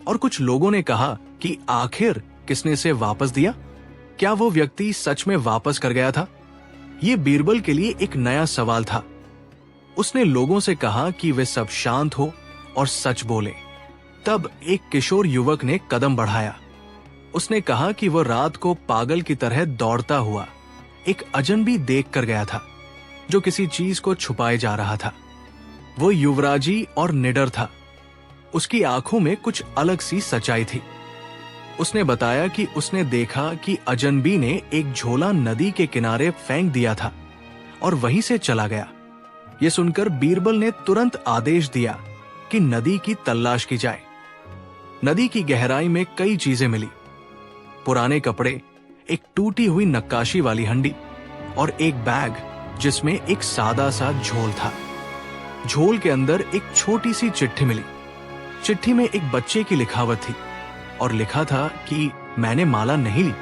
और कुछ लोगों ने कहा कि आखिर किसने इसे वापस दिया? क्या वो व्यक्ति सच में वापस कर गया था? ये बीरबल के लिए एक नया सवाल था। उसने लोगों से कहा कि वे सब शांत हो और सच बोले। तब एक किशोर युवक ने कदम बढ़ाया। उसने कहा कि वह रात को पागल की तरह दौड़ता हुआ एक अजनबी देख कर गया था जो किसी चीज को छुपाए जा रहा था। वो युवराजी और निडर था। उसकी आंखों में कुछ अलग सी सच्चाई थी। उसने बताया कि उसने देखा कि अजनबी ने एक झोला नदी के किनारे फेंक दिया था और वहीं से चला गया। यह सुनकर बीरबल ने तुरंत आदेश दिया कि नदी की तलाश की जाए। नदी की गहराई में कई चीजें मिली। पुराने कपड़े, एक टूटी हुई नक्काशी वाली हंडी और एक बैग जिसमें एक सादा सा झोल था। झोल के अंदर एक छोटी सी चिट्ठी मिली। चिट्ठी में एक बच्चे की लिखावट थी और लिखा था कि मैंने माला नहीं ली,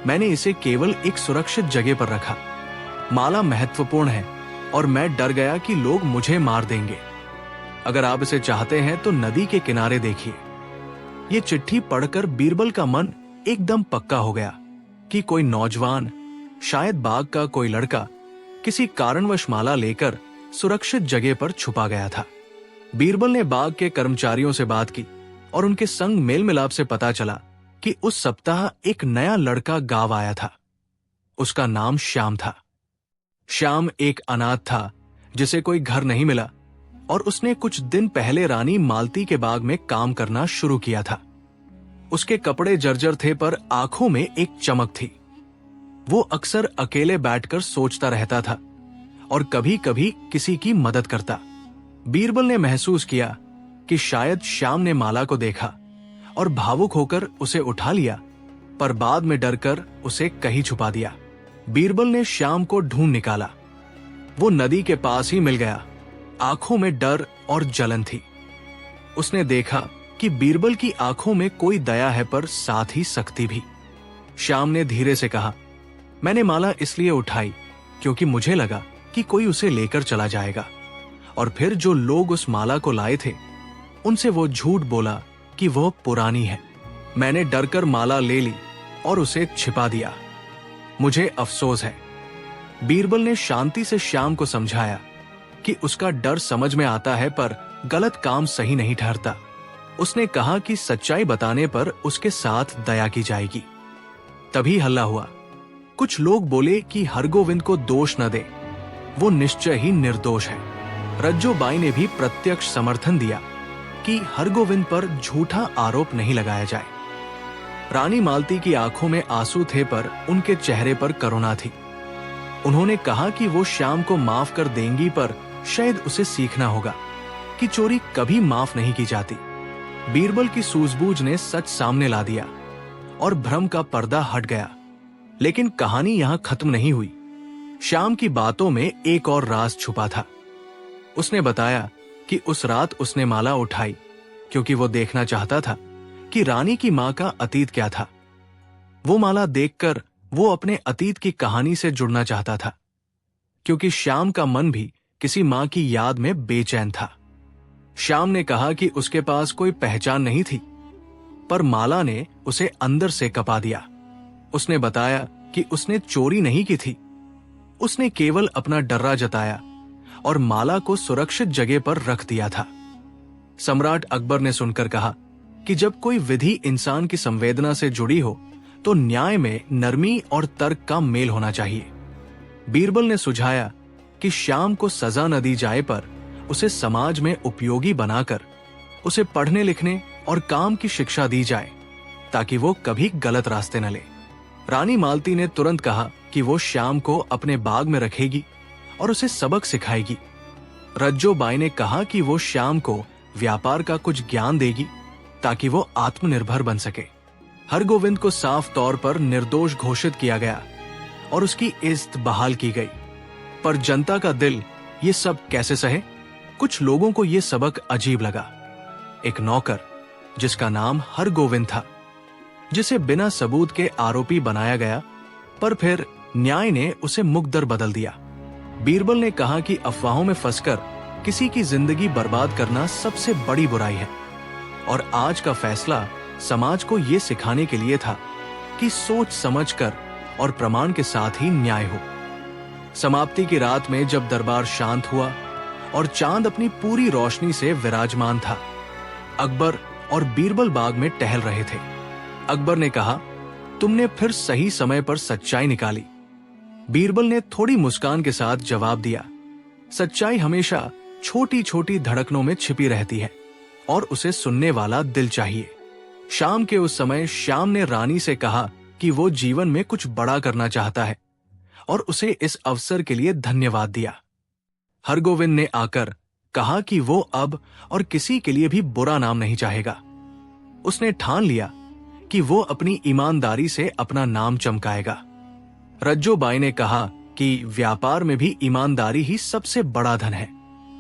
मैंने इसे केवल एक सुरक्षित जगह पर रखा। माला महत्वपूर्ण है और मैं डर गया कि लोग मुझे मार देंगे। अगर आप इसे चाहते हैं तो नदी के किनारे देखिए। ये चिट्ठी पढ़कर बीरबल का मन एकदम पक्का हो गया कि कोई नौजवान, शायद बाग का कोई लड़का, किसी कारणवश माला लेकर सुरक्षित जगह पर छुपा गया था। बीरबल ने बाग के कर्मचारियों से बात की और उनके संग मेल मिलाप से पता चला कि उस सप्ताह एक नया लड़का गांव आया था। उसका नाम श्याम था। श्याम एक अनाथ था जिसे कोई घर नहीं मिला और उसने कुछ दिन पहले रानी मालती के बाग में काम करना शुरू किया था। उसके कपड़े जर्जर थे, पर आंखों में एक चमक थी। वो अक्सर अकेले बैठकर सोचता रहता था और कभी कभी किसी की मदद करता। बीरबल ने महसूस किया कि शायद श्याम ने माला को देखा और भावुक होकर उसे उठा लिया, पर बाद में डरकर उसे कहीं छुपा दिया। बीरबल ने श्याम को ढूंढ निकाला। वो नदी के पास ही मिल गया। आंखों में डर और जलन थी। उसने देखा कि बीरबल की आंखों में कोई दया है, पर साथ ही सख्ती भी। श्याम ने धीरे से कहा, मैंने माला इसलिए उठाई क्योंकि मुझे लगा कि कोई उसे लेकर चला जाएगा। और फिर जो लोग उस माला को लाए थे, उनसे वो झूठ बोला कि वह पुरानी है। मैंने डरकर माला ले ली और उसे छिपा दिया। मुझे अफसोस है। बीरबल ने शांति से श्याम को समझाया कि उसका डर समझ में आता है, पर गलत काम सही नहीं ठहरता। उसने कहा कि सच्चाई बताने पर उसके साथ दया की जाएगी। तभी हल्ला हुआ। कुछ लोग बोले कि हरगोविंद को दोष न दे, वो निश्चय ही निर्दोष है। रज्जो बाई ने भी प्रत्यक्ष समर्थन दिया कि हरगोविंद पर झूठा आरोप नहीं लगाया जाए। रानी मालती की आंखों में आंसू थे, पर उनके चेहरे पर करुणा थी। उन्होंने कहा कि वो श्याम को माफ कर देंगी, पर शायद उसे सीखना होगा कि चोरी कभी माफ नहीं की जाती। बीरबल की सूझबूझ ने सच सामने ला दिया और भ्रम का पर्दा हट गया। लेकिन कहानी यहां खत्म नहीं हुई। श्याम की बातों में एक और राज छुपा था। उसने बताया कि उस रात उसने माला उठाई क्योंकि वो देखना चाहता था कि रानी की मां का अतीत क्या था। वो माला देखकर वो अपने अतीत की कहानी से जुड़ना चाहता था, क्योंकि श्याम का मन भी किसी मां की याद में बेचैन था। श्याम ने कहा कि उसके पास कोई पहचान नहीं थी, पर माला ने उसे अंदर से कपा दिया। उसने बताया कि उसने चोरी नहीं की थी, उसने केवल अपना डर्रा जताया और माला को सुरक्षित जगह पर रख दिया था। सम्राट अकबर ने सुनकर कहा कि जब कोई विधि इंसान की संवेदना से जुड़ी हो तो न्याय में नरमी और तर्क का मेल होना चाहिए। बीरबल ने सुझाया कि श्याम को सजा न दी जाए, पर उसे समाज में उपयोगी बनाकर उसे पढ़ने लिखने और काम की शिक्षा दी जाए, ताकि वो कभी गलत रास्ते न ले। रानी मालती ने तुरंत कहा कि वो श्याम को अपने बाग में रखेगी और उसे सबक सिखाएगी। रज्जो बाई ने कहा कि वो श्याम को व्यापार का कुछ ज्ञान देगी ताकि वो आत्मनिर्भर बन सके। हरगोविंद को साफ तौर पर निर्दोष घोषित किया गया और उसकी इज्जत बहाल की गई। पर जनता का दिल ये सब कैसे सहे? कुछ लोगों को ये सबक अजीब लगा। एक नौकर जिसका नाम हरगोविंद था, जिसे बिना सबूत के आरोपी बनाया गया, पर फिर न्याय ने उसे मुकद्दर बदल दिया। बीरबल ने कहा कि अफवाहों में फंसकर किसी की जिंदगी बर्बाद करना सबसे बड़ी बुराई है, और आज का फैसला समाज को यह सिखाने के लिए था कि सोच समझकर और प्रमाण के साथ ही न्याय हो। समाप्ति की रात में जब दरबार शांत हुआ और चांद अपनी पूरी रोशनी से विराजमान था, अकबर और बीरबल बाग में टहल रहे थे। अकबर ने कहा, तुमने फिर सही समय पर सच्चाई निकाली। बीरबल ने थोड़ी मुस्कान के साथ जवाब दिया, सच्चाई हमेशा छोटी छोटी धड़कनों में छिपी रहती है और उसे सुनने वाला दिल चाहिए। शाम के उस समय श्याम ने रानी से कहा कि वो जीवन में कुछ बड़ा करना चाहता है और उसे इस अवसर के लिए धन्यवाद दिया। हरगोविंद ने आकर कहा कि वो अब और किसी के लिए भी बुरा नाम नहीं चाहेगा। उसने ठान लिया कि वो अपनी ईमानदारी से अपना नाम चमकाएगा। रज्जो बाई ने कहा कि व्यापार में भी ईमानदारी ही सबसे बड़ा धन है,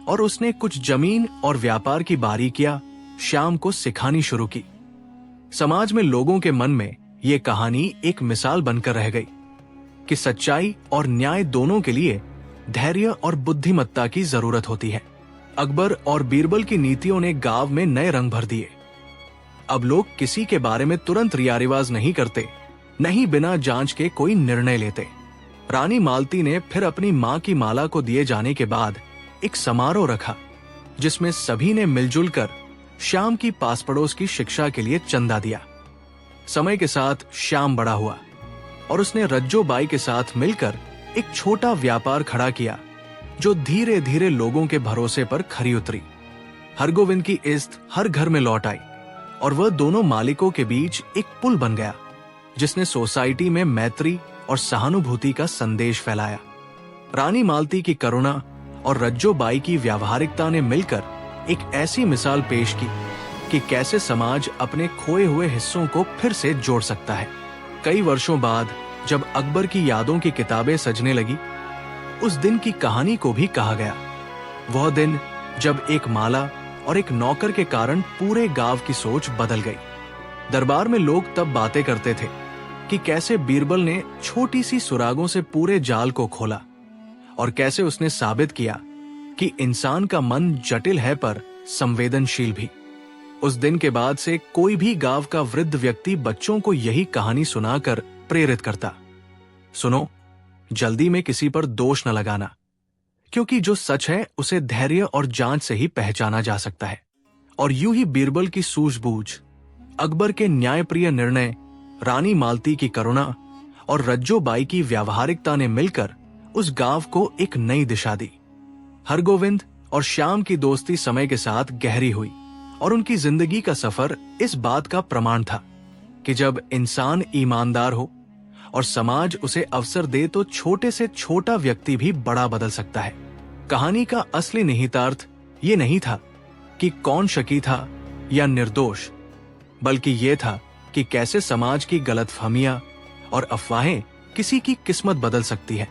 और उसने कुछ जमीन और व्यापार की बारीकियां श्याम को सिखानी शुरू की। समाज में लोगों के मन में ये कहानी एक मिसाल बनकर रह गई कि सच्चाई और न्याय दोनों के लिए धैर्य और बुद्धिमत्ता की जरूरत होती है। अकबर और बीरबल की नीतियों ने गांव में नए रंग भर दिए। अब लोग किसी के बारे में तुरंत रिया रिवाज नहीं करते, नहीं बिना जांच के कोई निर्णय लेते। रानी मालती ने फिर अपनी मां की माला को दिए जाने के बाद एक समारोह रखा, जिसमें सभी ने मिलजुल कर श्याम की पास पड़ोस की शिक्षा के लिए चंदा दिया। समय के साथ श्याम बड़ा हुआ और उसने रज्जो बाई के साथ मिलकर एक छोटा व्यापार खड़ा किया, जो धीरे धीरे लोगों के भरोसे पर खरी उतरी। हरगोविंद की इज्जत हर घर में लौट आई और वह दोनों मालिकों के बीच एक पुल बन गया, जिसने सोसाइटी में मैत्री और सहानुभूति का संदेश फैलाया। रानी मालती की करुणा और रज्जो बाई की व्यावहारिकता ने मिलकर एक ऐसी मिसाल पेश की कि कैसे समाज अपने खोए हुए हिस्सों को फिर से जोड़ सकता है। कई वर्षों बाद जब अकबर की यादों की किताबें सजने लगी, उस दिन की कहानी को भी कहा गया। वह दिन जब एक माला और एक नौकर के कारण पूरे गांव की सोच बदल गई। दरबार में लोग तब बातें करते थे कि कैसे बीरबल ने छोटी सी सुरागों से पूरे जाल को खोला और कैसे उसने साबित किया कि इंसान का मन जटिल है पर संवेदनशील भी। उस दिन के बाद से कोई भी गांव का वृद्ध व्यक्ति बच्चों को यही कहानी सुनाकर प्रेरित करता। सुनो, जल्दी में किसी पर दोष न लगाना, क्योंकि जो सच है उसे धैर्य और जांच से ही पहचाना जा सकता है। और यूं ही बीरबल की सूझबूझ, अकबर के न्यायप्रिय निर्णय, रानी मालती की करुणा और रज्जो बाई की व्यावहारिकता ने मिलकर उस गांव को एक नई दिशा दी। हरगोविंद और श्याम की दोस्ती समय के साथ गहरी हुई और उनकी जिंदगी का सफर इस बात का प्रमाण था कि जब इंसान ईमानदार हो और समाज उसे अवसर दे तो छोटे से छोटा व्यक्ति भी बड़ा बदल सकता है। कहानी का असली निहितार्थ ये नहीं था कि कौन शकी था या निर्दोष, बल्कि ये था कि कैसे समाज की गलतफहमियां और अफवाहें किसी की किस्मत बदल सकती है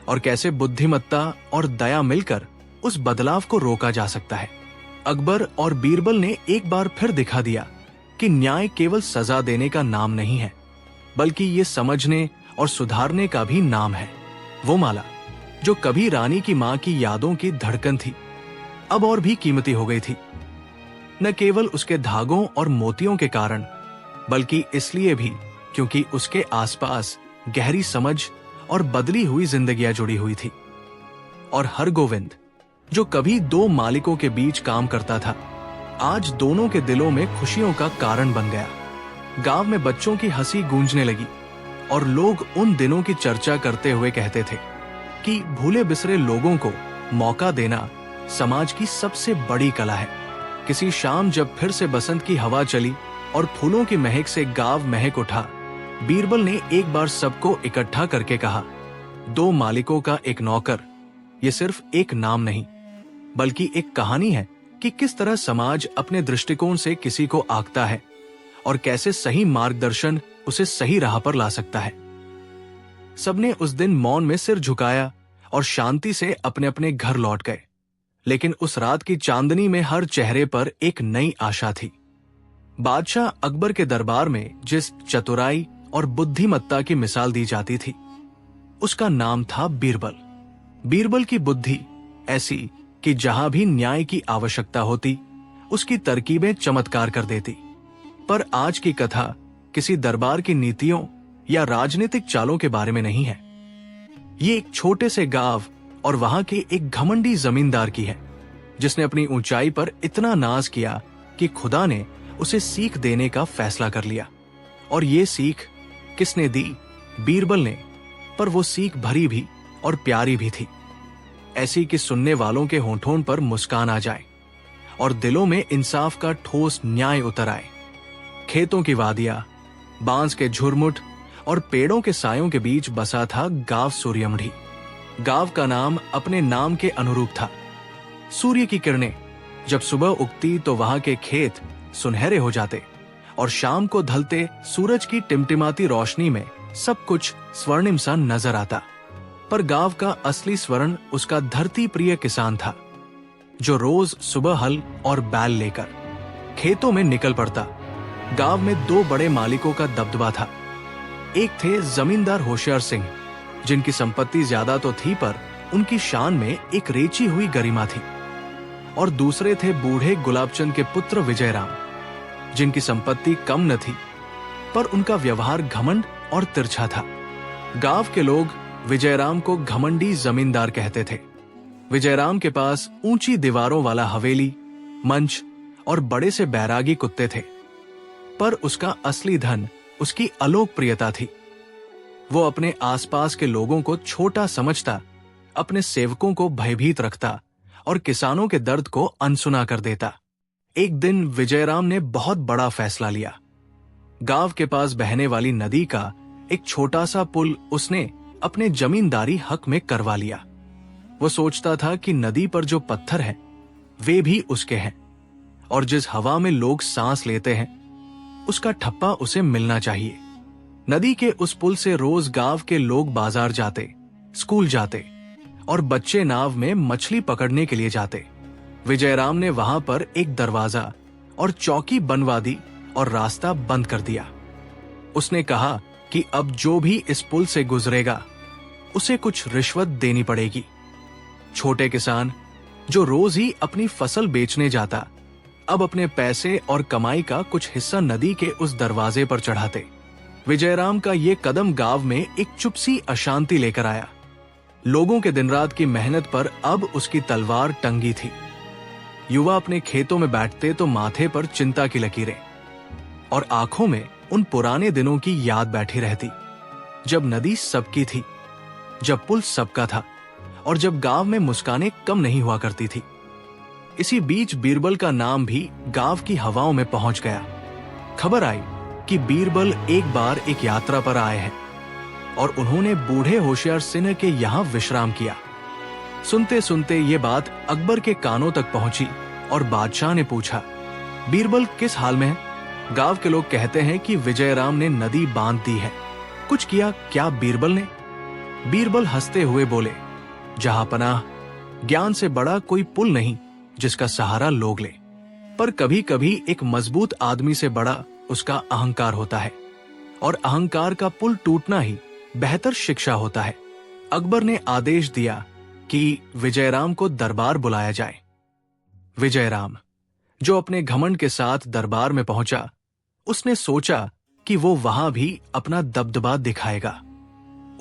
और कैसे बुद्धिमत्ता और दया मिलकर उस बदलाव को रोका जा सकता है। अकबर और बीरबल ने एक बार फिर दिखा दिया कि न्याय केवल सजा देने का नाम नहीं है, बल्कि ये समझने और सुधारने का भी नाम है। वो माला जो कभी रानी की मां की यादों की धड़कन थी, अब और भी कीमती हो गई थी, न केवल उसके धागों और मोतियों के कारण, बल्कि इसलिए भी क्योंकि उसके आसपास गहरी समझ और बदली हुई जिंदगियां जुड़ी हुई थी। और हरगोविंद जो कभी दो मालिकों के बीच काम करता था, आज दोनों के दिलों में खुशियों का कारण बन गया। गांव में बच्चों की हंसी गूंजने लगी और लोग उन दिनों की चर्चा करते हुए कहते थे कि भूले बिसरे लोगों को मौका देना समाज की सबसे बड़ी कला है। किसी शाम जब फिर से बसंत की हवा चली और फूलों की महक से गांव महक उठा, बीरबल ने एक बार सबको इकट्ठा करके कहा, दो मालिकों का एक नौकर ये सिर्फ एक नाम नहीं, बल्कि एक कहानी है कि किस तरह समाज अपने दृष्टिकोण से किसी को आंकता है और कैसे सही मार्गदर्शन उसे सही राह पर ला सकता है। सबने उस दिन मौन में सिर झुकाया और शांति से अपने अपने घर लौट गए। लेकिन उस रात की चांदनी में हर चेहरे पर एक नई आशा थी। बादशाह अकबर के दरबार में जिस चतुराई और बुद्धिमत्ता की मिसाल दी जाती थी, उसका नाम था बीरबल। बीरबल की बुद्धि ऐसी कि जहां भी न्याय की आवश्यकता होती, उसकी तरकीबें चमत्कार कर देती। पर आज की कथा किसी दरबार की नीतियों या राजनीतिक चालों के बारे में नहीं है। ये एक छोटे से गांव और वहां के एक घमंडी जमींदार की है, जिसने अपनी ऊंचाई पर इतना नाज किया कि खुदा ने उसे सीख देने का फैसला कर लिया। और ये सीख किसने दी? बीरबल ने। पर वो सीख भरी भी और प्यारी भी थी, ऐसी कि सुनने वालों के होंठों पर मुस्कान आ जाए और दिलों में इंसाफ का ठोस न्याय उतर आए। खेतों की वादियां, बांस के झुरमुट और पेड़ों के सायों के बीच बसा था गांव सूर्यमढ़ी। गांव का नाम अपने नाम के अनुरूप था। सूर्य की किरणें जब सुबह उगती तो वहां के खेत सुनहरे हो जाते और शाम को ढलते सूरज की टिमटिमाती रोशनी में सब कुछ स्वर्णिम सा नजर आता। पर गांव का असली स्वर्ण उसका धरती प्रिय किसान था, जो रोज सुबह हल और बैल लेकर खेतों में निकल पड़ता। गांव में दो बड़े मालिकों का दबदबा था। एक थे जमींदार होशियार सिंह, जिनकी संपत्ति ज्यादा तो थी पर उनकी शान में एक रेची हुई गरिमा थी। और दूसरे थे बूढ़े गुलाबचंद के पुत्र विजयराम, जिनकी संपत्ति कम न थी पर उनका व्यवहार घमंड और तिरछा था। गांव के लोग विजयराम को घमंडी जमींदार कहते थे। विजयराम के पास ऊंची दीवारों वाला हवेली, मंच और बड़े से बैरागी कुत्ते थे, पर उसका असली धन उसकी अलोकप्रियता थी। वो अपने आसपास के लोगों को छोटा समझता, अपने सेवकों को भयभीत रखता और किसानों के दर्द को अनसुना कर देता। एक दिन विजयराम ने बहुत बड़ा फैसला लिया। गांव के पास बहने वाली नदी का एक छोटा सा पुल उसने अपने जमींदारी हक में करवा लिया। वो सोचता था कि नदी पर जो पत्थर हैं, वे भी उसके हैं और जिस हवा में लोग सांस लेते हैं, उसका ठप्पा उसे मिलना चाहिए। नदी के उस पुल से रोज गांव के लोग बाजार जाते, स्कूल जाते और बच्चे नाव में मछली पकड़ने के लिए जाते। विजयराम ने वहां पर एक दरवाजा और चौकी बनवा दी और रास्ता बंद कर दिया। उसने कहा कि अब जो भी इस पुल से गुजरेगा उसे कुछ रिश्वत देनी पड़ेगी। छोटे किसान जो रोज ही अपनी फसल बेचने जाता, अब अपने पैसे और कमाई का कुछ हिस्सा नदी के उस दरवाजे पर चढ़ाते। विजयराम का ये कदम गांव में एक चुप सी अशांति लेकर आया। लोगों के दिन रात की मेहनत पर अब उसकी तलवार टंगी थी। युवा अपने खेतों में बैठते तो माथे पर चिंता की लकीरें और आंखों में उन पुराने दिनों की याद बैठी रहती, जब नदी सबकी थी, जब पुल सबका था और जब गांव में मुस्कानें कम नहीं हुआ करती थी। इसी बीच बीरबल का नाम भी गांव की हवाओं में पहुंच गया। खबर आई कि बीरबल एक बार एक यात्रा पर आए हैं और उन्होंने बूढ़े होशियार सिंह के यहां विश्राम किया। सुनते सुनते ये बात अकबर के कानों तक पहुंची और बादशाह ने पूछा, बीरबल किस हाल में है? गांव के लोग कहते हैं कि विजयराम ने नदी बांध दी है। कुछ किया क्या बीरबल ने? बीरबल हंसते हुए बोले, जहांपनाह, ज्ञान से बड़ा कोई पुल नहीं जिसका सहारा लोग ले, पर कभी कभी एक मजबूत आदमी से बड़ा उसका अहंकार होता है और अहंकार का पुल टूटना ही बेहतर शिक्षा होता है। अकबर ने आदेश दिया कि विजयराम को दरबार बुलाया जाए। विजयराम, जो अपने घमंड के साथ दरबार में पहुंचा, उसने सोचा कि वो वहां भी अपना दबदबा दिखाएगा।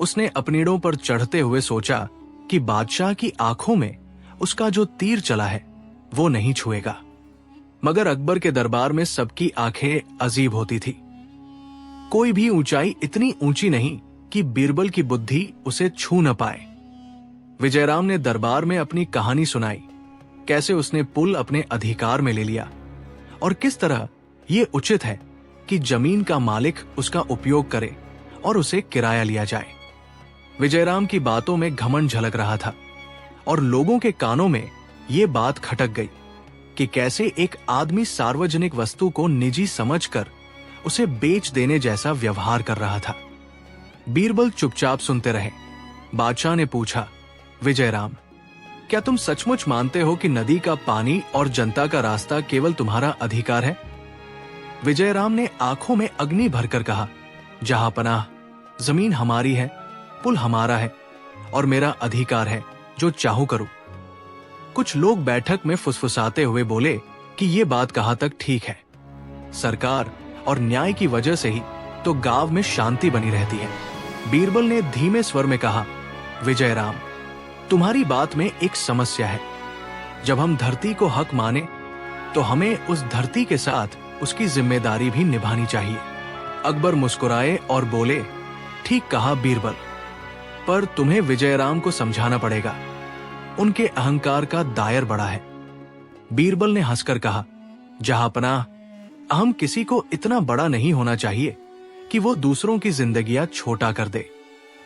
उसने अपनीड़ों पर चढ़ते हुए सोचा कि बादशाह की आंखों में उसका जो तीर चला है वो नहीं छुएगा। मगर अकबर के दरबार में सबकी आंखें अजीब होती थी। कोई भी ऊंचाई इतनी ऊंची नहीं कि बीरबल की बुद्धि उसे छू न पाए। विजयराम ने दरबार में अपनी कहानी सुनाई, कैसे उसने पुल अपने अधिकार में ले लिया और किस तरह ये उचित है कि जमीन का मालिक उसका उपयोग करे और उसे किराया लिया जाए। विजयराम की बातों में घमंड झलक रहा था और लोगों के कानों में ये बात खटक गई कि कैसे एक आदमी सार्वजनिक वस्तु को निजी समझकर उसे बेच देने जैसा व्यवहार कर रहा था। बीरबल चुपचाप सुनते रहे। बादशाह ने पूछा, विजयराम, क्या तुम सचमुच मानते हो कि नदी का पानी और जनता का रास्ता केवल तुम्हारा अधिकार है? विजयराम ने आंखों में अग्नि भरकर कहा, जहांपनाह, जमीन हमारी है, पुल हमारा है और मेरा अधिकार है जो चाहूं करूं। कुछ लोग बैठक में फुसफुसाते हुए बोले कि ये बात कहाँ तक ठीक है। सरकार और न्याय की वजह से ही तो गांव में शांति बनी रहती है। बीरबल ने धीमे स्वर में कहा, विजयराम, तुम्हारी बात में एक समस्या है। जब हम धरती को हक माने तो हमें उस धरती के साथ उसकी जिम्मेदारी भी निभानी चाहिए। अकबर मुस्कुराए और बोले, ठीक कहा बीरबल, पर तुम्हें विजयराम को समझाना पड़ेगा। उनके अहंकार का दायर बड़ा है। बीरबल ने हंसकर कहा, जहांपनाह, अहम किसी को इतना बड़ा नहीं होना चाहिए कि वो दूसरों की जिंदगियां छोटा कर दे।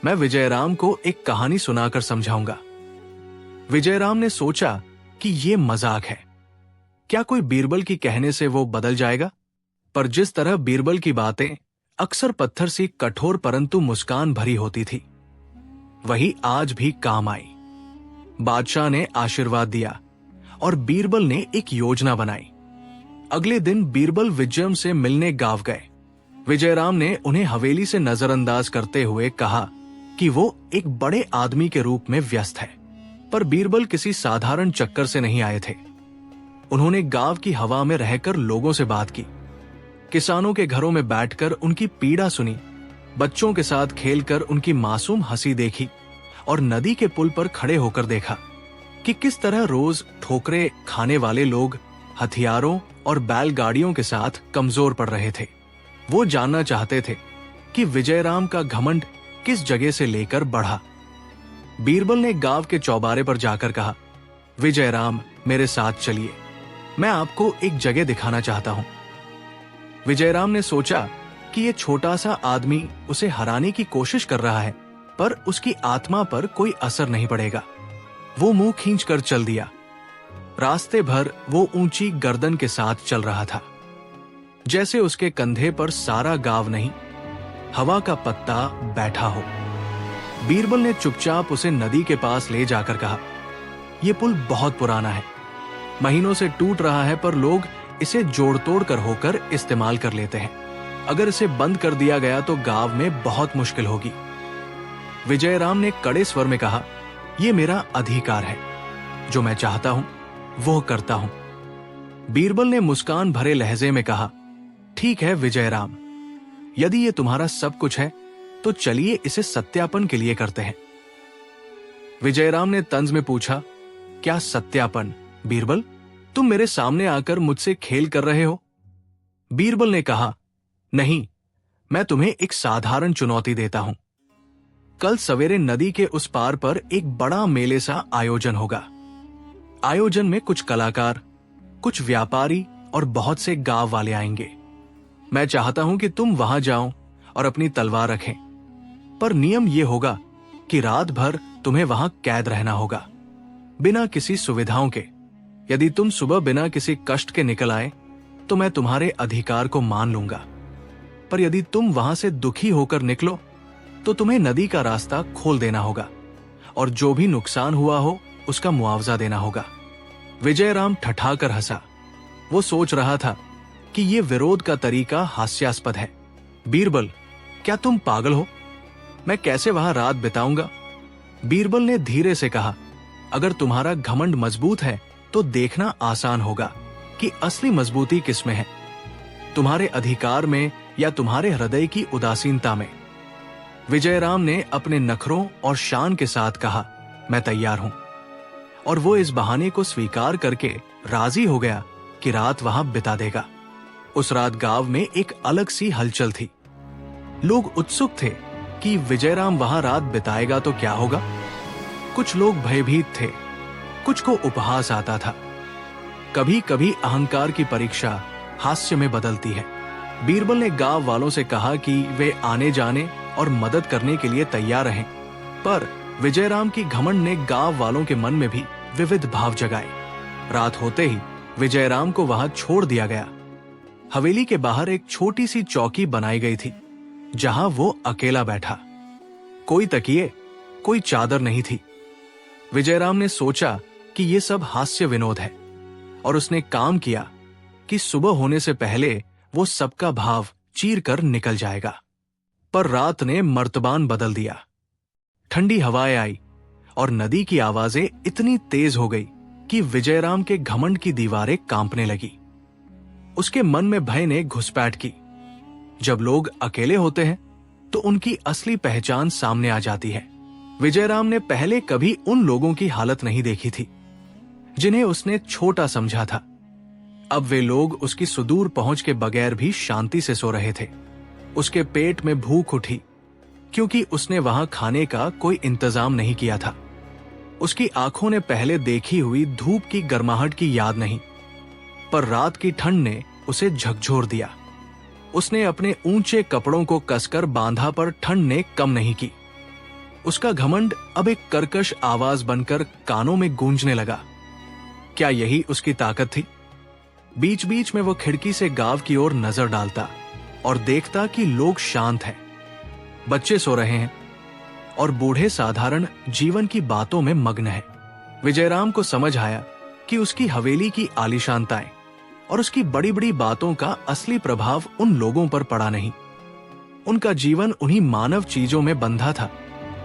मैं विजयराम को एक कहानी सुनाकर समझाऊंगा। विजयराम ने सोचा कि ये मजाक है। क्या कोई बीरबल की कहने से वो बदल जाएगा? पर जिस तरह बीरबल की बातें अक्सर पत्थर सी कठोर परंतु मुस्कान भरी होती थी, वही आज भी काम आई। बादशाह ने आशीर्वाद दिया और बीरबल ने एक योजना बनाई। अगले दिन बीरबल विजयम से मिलने गांव गए। विजयराम ने उन्हें हवेली से नजरअंदाज करते हुए कहा कि वो एक बड़े आदमी के रूप में व्यस्त है, पर बीरबल किसी साधारण चक्कर से नहीं आए थे। उन्होंने गांव की हवा में रहकर लोगों से बात की, किसानों के घरों में बैठकर उनकी पीड़ा सुनी, बच्चों के साथ खेलकर उनकी मासूम हंसी देखी और नदी के पुल पर खड़े होकर देखा कि किस तरह रोज ठोकरे खाने वाले लोग हथियारों और बैलगाड़ियों के साथ कमजोर पड़ रहे थे। वो जानना चाहते थे कि विजयराम का घमंड किस जगह से लेकर बढ़ा। बीरबल ने गांव के चौबारे पर जाकर कहा, विजयराम, मेरे साथ चलिए, मैं आपको एक जगह दिखाना चाहता हूं। विजयराम ने सोचा कि ये छोटा सा आदमी उसे हराने की कोशिश कर रहा है, पर उसकी आत्मा पर कोई असर नहीं पड़ेगा। वो मुंह खींचकर चल दिया। रास्ते भर वो ऊंची गर्दन के साथ चल रहा था, जैसे उसके कंधे पर सारा गांव नहीं, हवा का पत्ता बैठा हो। बीरबल ने चुपचाप उसे नदी के पास ले जाकर कहा, यह पुल बहुत पुराना है, महीनों से टूट रहा है, पर लोग इसे जोड़ तोड़ कर होकर इस्तेमाल कर लेते हैं। अगर इसे बंद कर दिया गया तो गांव में बहुत मुश्किल होगी। विजयराम ने कड़े स्वर में कहा, यह मेरा अधिकार है, जो मैं चाहता हूं वो करता हूं। बीरबल ने मुस्कान भरे लहजे में कहा, ठीक है विजयराम, यदि ये तुम्हारा सब कुछ है तो चलिए इसे सत्यापन के लिए करते हैं। विजयराम ने तंज में पूछा, क्या सत्यापन बीरबल? तुम मेरे सामने आकर मुझसे खेल कर रहे हो? बीरबल ने कहा, नहीं, मैं तुम्हें एक साधारण चुनौती देता हूं। कल सवेरे नदी के उस पार पर एक बड़ा मेले सा आयोजन होगा। आयोजन में कुछ कलाकार, कुछ व्यापारी और बहुत से गांव वाले आएंगे। मैं चाहता हूं कि तुम वहां जाओ और अपनी तलवार रखें, पर नियम यह होगा कि रात भर तुम्हें वहां कैद रहना होगा, बिना किसी सुविधाओं के। यदि तुम सुबह बिना किसी कष्ट के निकल आए तो मैं तुम्हारे अधिकार को मान लूंगा, पर यदि तुम वहां से दुखी होकर निकलो तो तुम्हें नदी का रास्ता खोल देना होगा और जो भी नुकसान हुआ हो उसका मुआवजा देना होगा। विजयराम ठठाकर हंसा। वो सोच रहा था कि यह विरोध का तरीका हास्यास्पद है। बीरबल, क्या तुम पागल हो? मैं कैसे वहां रात बिताऊंगा? बीरबल ने धीरे से कहा, अगर तुम्हारा घमंड मजबूत है तो देखना आसान होगा कि असली मजबूती किसमें है, तुम्हारे अधिकार में या तुम्हारे हृदय की उदासीनता में। विजयराम ने अपने नखरों और शान के साथ कहा, मैं तैयार हूं। और वो इस बहाने को स्वीकार करके राजी हो गया कि रात वहां बिता देगा। उस रात गांव में एक अलग सी हलचल थी। लोग उत्सुक थे कि विजयराम वहां रात बिताएगा तो क्या होगा। कुछ लोग भयभीत थे, कुछ को उपहास आता था। कभी कभी अहंकार की परीक्षा हास्य में बदलती है। बीरबल ने गांव वालों से कहा कि वे आने जाने और मदद करने के लिए तैयार रहें, पर विजयराम की घमंड ने गांव वालों के मन में भी विविध भाव जगाए। रात होते ही विजयराम को वहां छोड़ दिया गया। हवेली के बाहर एक छोटी सी चौकी बनाई गई थी, जहां वो अकेला बैठा। कोई तकिए, कोई चादर नहीं थी। विजयराम ने सोचा कि ये सब हास्य विनोद है, और उसने काम किया कि सुबह होने से पहले वो सबका भाव चीर कर निकल जाएगा। पर रात ने मर्तबान बदल दिया। ठंडी हवाएं आई और नदी की आवाजें इतनी तेज हो गई कि विजयराम के घमंड की दीवारें कांपने लगी। उसके मन में भय ने घुसपैठ की। जब लोग अकेले होते हैं तो उनकी असली पहचान सामने आ जाती है। विजयराम ने पहले कभी उन लोगों की हालत नहीं देखी थी जिन्हें उसने छोटा समझा था। अब वे लोग उसकी सुदूर पहुंच के बगैर भी शांति से सो रहे थे। उसके पेट में भूख उठी क्योंकि उसने वहां खाने का कोई इंतजाम नहीं किया था। उसकी आंखों ने पहले देखी हुई धूप की गर्माहट की याद नहीं, पर रात की ठंड ने उसे झकझोर दिया। उसने अपने ऊंचे कपड़ों को कसकर बांधा, पर ठंड ने कम नहीं की। उसका घमंड अब एक कर्कश आवाज बनकर कानों में गूंजने लगा। क्या यही उसकी ताकत थी? बीच बीच में वो खिड़की से गांव की ओर नजर डालता और देखता कि लोग शांत हैं, बच्चे सो रहे हैं और बूढ़े साधारण जीवन की बातों में मग्न हैं। विजयराम को समझ आया कि उसकी हवेली की आलीशानताएं और उसकी बड़ी बड़ी बातों का असली प्रभाव उन लोगों पर पड़ा नहीं। उनका जीवन उन्हीं मानव चीजों में बंधा था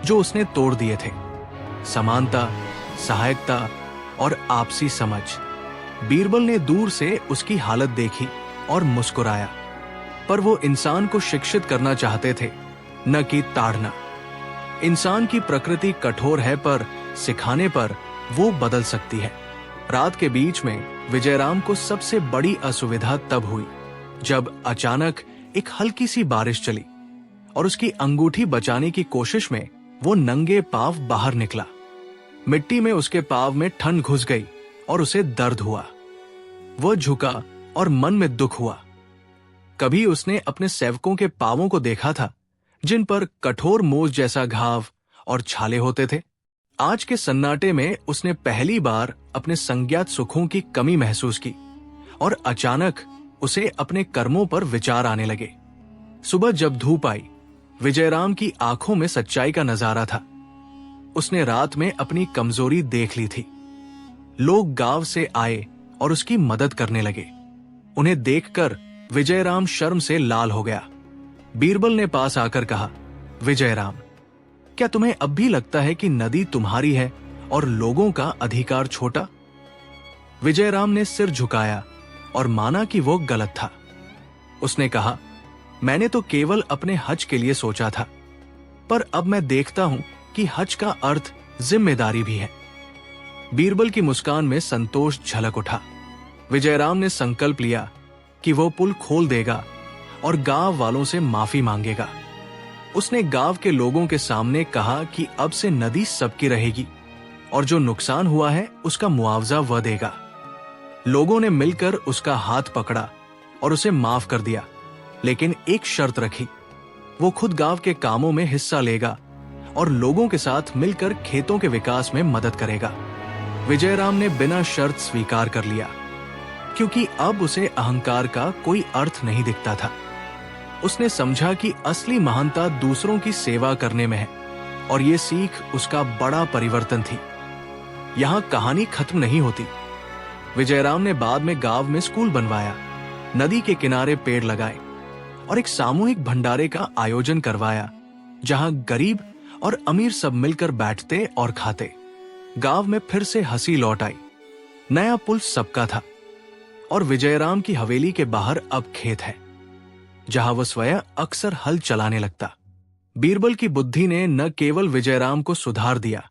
जो उसने तोड़ दिए थे। समानता, सहायकता और आपसी समझ। बीरबल ने दूर से उसकी हालत देखी और मुस्कुराया, पर वो इंसान को शिक्षित करना चाहते थे, न कि ताड़ना। इंसान की प्रकृति कठोर है, पर सिखाने पर वो बदल सकती है। रात के बीच में विजयराम को सबसे बड़ी असुविधा तब हुई जब अचानक एक हल्की सी बारिश चली और उसकी अंगूठी बचाने की कोशिश में वो नंगे पांव बाहर निकला। मिट्टी में उसके पांव में ठंड घुस गई और उसे दर्द हुआ। वह झुका और मन में दुख हुआ। कभी उसने अपने सेवकों के पांवों को देखा था जिन पर कठोर मोज जैसा घाव और छाले होते थे। आज के सन्नाटे में उसने पहली बार अपने संज्ञात सुखों की कमी महसूस की और अचानक उसे अपने कर्मों पर विचार आने लगे। सुबह जब धूप आई विजयराम की आंखों में सच्चाई का नजारा था। उसने रात में अपनी कमजोरी देख ली थी। लोग गांव से आए और उसकी मदद करने लगे। उन्हें देखकर विजयराम शर्म से लाल हो गया। बीरबल ने पास आकर कहा, विजयराम, क्या तुम्हें अब भी लगता है कि नदी तुम्हारी है और लोगों का अधिकार छोटा? विजयराम ने सिर झुकाया और माना कि वो गलत था। उसने कहा, मैंने तो केवल अपने हज के लिए सोचा था, पर अब मैं देखता हूं कि हज का अर्थ जिम्मेदारी भी है। बीरबल की मुस्कान में संतोष झलक उठा। विजयराम ने संकल्प लिया कि वो पुल खोल देगा और गांव वालों से माफी मांगेगा। उसने गांव के लोगों के सामने कहा कि अब से नदी सबकी रहेगी और जो नुकसान हुआ है उसका मुआवजा वह देगा। लोगों ने मिलकर उसका हाथ पकड़ा और उसे माफ कर दिया, लेकिन एक शर्त रखी, वो खुद गांव के कामों में हिस्सा लेगा और लोगों के साथ मिलकर खेतों के विकास में मदद करेगा। विजयराम ने बिना शर्त स्वीकार कर लिया, क्योंकि अब उसे अहंकार का कोई अर्थ नहीं दिखता था। उसने समझा कि असली महानता दूसरों की सेवा करने में है और ये सीख उसका बड़ा परिवर्तन थी। यहां कहानी खत्म नहीं होती। विजयराम ने बाद में गांव में स्कूल बनवाया, नदी के किनारे पेड़ लगाए और एक सामूहिक भंडारे का आयोजन करवाया, जहां गरीब और अमीर सब मिलकर बैठते और खाते। गांव में फिर से हंसी लौट आई। नया पुल सबका था और विजयराम की हवेली के बाहर अब खेत है, जहां वह स्वयं अक्सर हल चलाने लगता। बीरबल की बुद्धि ने न केवल विजयराम को सुधार दिया,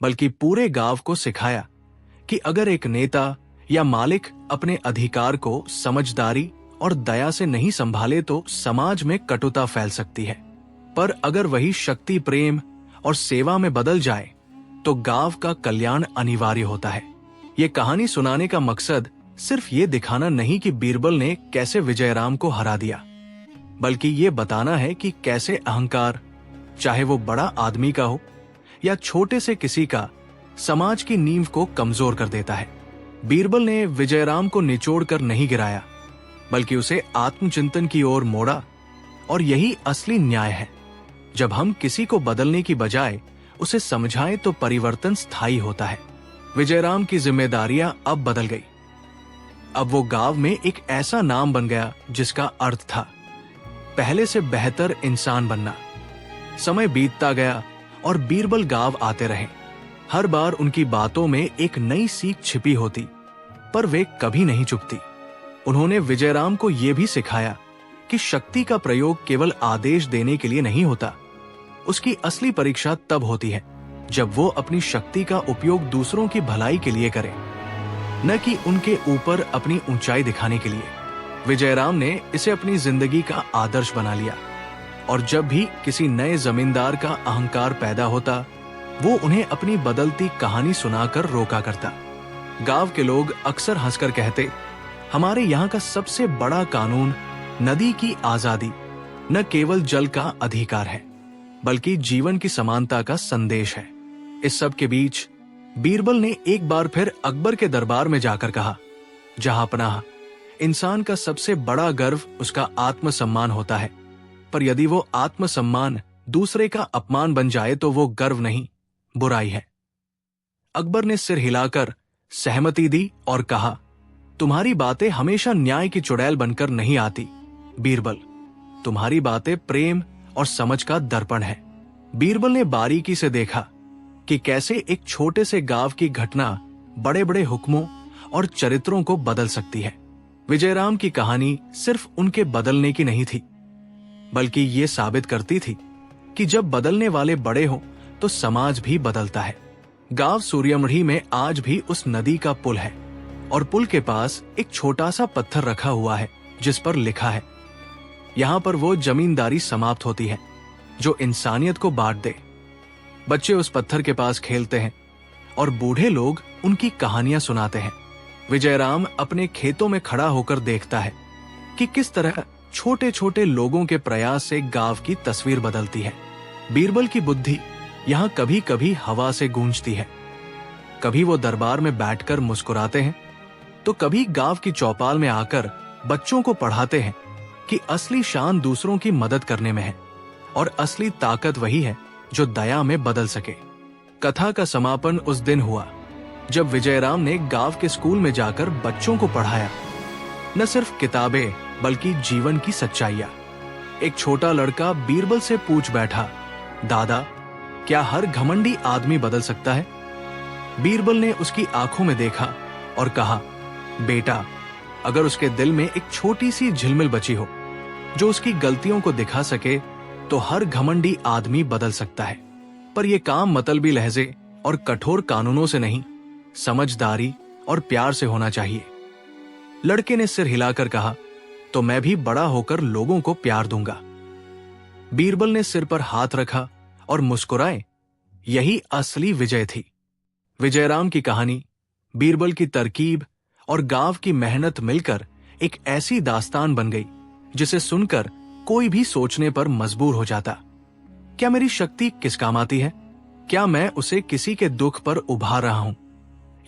बल्कि पूरे गांव को सिखाया कि अगर एक नेता या मालिक अपने अधिकार को समझदारी और दया से नहीं संभाले तो समाज में कटुता फैल सकती है, पर अगर वही शक्ति, प्रेम और सेवा में बदल जाए तो गांव का कल्याण अनिवार्य होता है। ये कहानी सुनाने का मकसद सिर्फ ये दिखाना नहीं कि बीरबल ने कैसे विजयराम को हरा दिया, बल्कि ये बताना है कि कैसे अहंकार, चाहे वो बड़ा आदमी का हो या छोटे से किसी का, समाज की नींव को कमजोर कर देता है। बीरबल ने विजयराम को निचोड़कर नहीं गिराया, बल्कि उसे आत्मचिंतन की ओर मोड़ा, और यही असली न्याय है। जब हम किसी को बदलने की बजाय उसे समझाएं तो परिवर्तन स्थायी होता है। विजयराम की जिम्मेदारियां अब बदल गई। अब वो गांव में एक ऐसा नाम बन गया जिसका अर्थ था पहले से बेहतर इंसान बनना। समय बीतता गया और बीरबल गांव आते रहे। हर बार उनकी बातों में एक नई सीख छिपी होती, पर वे कभी नहीं चुकती। उन्होंने विजयराम को यह भी सिखाया कि शक्ति का प्रयोग केवल आदेश देने के लिए नहीं होता। उसकी असली परीक्षा तब होती है जब वो अपनी शक्ति का उपयोग दूसरों की भलाई के लिए करे, न कि उनके ऊपर अपनी ऊंचाई दिखाने के लिए। विजयराम ने इसे अपनी जिंदगी का आदर्श बना लिया, और जब भी किसी नए जमींदार का अहंकार पैदा होता, वो उन्हें अपनी बदलती कहानी सुनाकर रोका करता। गांव के लोग अक्सर हंसकर कहते, हमारे यहाँ का सबसे बड़ा कानून नदी की आजादी न केवल जल का अधिकार है, बल्कि जीवन की समानता का संदेश है। इस सब के बीच बीरबल ने एक बार फिर अकबर के दरबार में जाकर कहा, जहां पनाह, इंसान का सबसे बड़ा गर्व उसका आत्मसम्मान होता है, पर यदि वो आत्मसम्मान दूसरे का अपमान बन जाए तो वो गर्व नहीं, बुराई है। अकबर ने सिर हिलाकर सहमति दी और कहा, तुम्हारी बातें हमेशा न्याय की चुड़ैल बनकर नहीं आती बीरबल, तुम्हारी बातें प्रेम और समझ का दर्पण है। बीरबल ने बारीकी से देखा कि कैसे एक छोटे से गांव की घटना बड़े बड़े हुक्मों और चरित्रों को बदल सकती है। विजयराम की कहानी सिर्फ उनके बदलने की नहीं थी, बल्कि ये साबित करती थी कि जब बदलने वाले बड़े हों तो समाज भी बदलता है। गांव सूर्यमढ़ी में आज भी उस नदी का पुल है, और पुल के पास एक छोटा सा पत्थर रखा हुआ है जिस पर लिखा है, यहां पर वो जमींदारी समाप्त होती है जो इंसानियत को बांट दे। बच्चे उस पत्थर के पास खेलते हैं और बूढ़े लोग उनकी कहानियां सुनाते हैं। विजयराम अपने खेतों में खड़ा होकर देखता है कि किस तरह छोटे छोटे लोगों के प्रयास से गांव की तस्वीर बदलती है। बीरबल की बुद्धि यहाँ कभी कभी हवा से गूंजती है। कभी वो दरबार में बैठकर मुस्कुराते हैं, तो कभी गांव की चौपाल में आकर बच्चों को पढ़ाते हैं कि असली शान दूसरों की मदद करने में है और असली ताकत वही है जो दया में बदल सके। कथा का समापन उस दिन हुआ जब विजयराम ने गांव के स्कूल में जाकर बच्चों को पढ़ाया, न सिर्फ किताबें बल्कि जीवन की सच्चाइयां। एक छोटा लड़का बीरबल से पूछ बैठा, दादा, क्या हर घमंडी आदमी बदल सकता है? बीरबल ने उसकी आंखों में देखा और कहा, बेटा, अगर उसके दिल में एक छोटी सी झिलमिल बची हो जो उसकी गलतियों को दिखा सके तो हर घमंडी आदमी बदल सकता है। पर यह काम मतलबी लहजे और कठोर कानूनों से नहीं, समझदारी और प्यार से होना चाहिए। लड़के ने सिर हिलाकर कहा, तो मैं भी बड़ा होकर लोगों को प्यार दूंगा। बीरबल ने सिर पर हाथ रखा और मुस्कुराए। यही असली विजय थी। विजयराम की कहानी, बीरबल की तरकीब और गांव की मेहनत मिलकर एक ऐसी दास्तान बन गई जिसे सुनकर कोई भी सोचने पर मजबूर हो जाता। क्या मेरी शक्ति किस काम आती है? क्या मैं उसे किसी के दुख पर उभार रहा हूं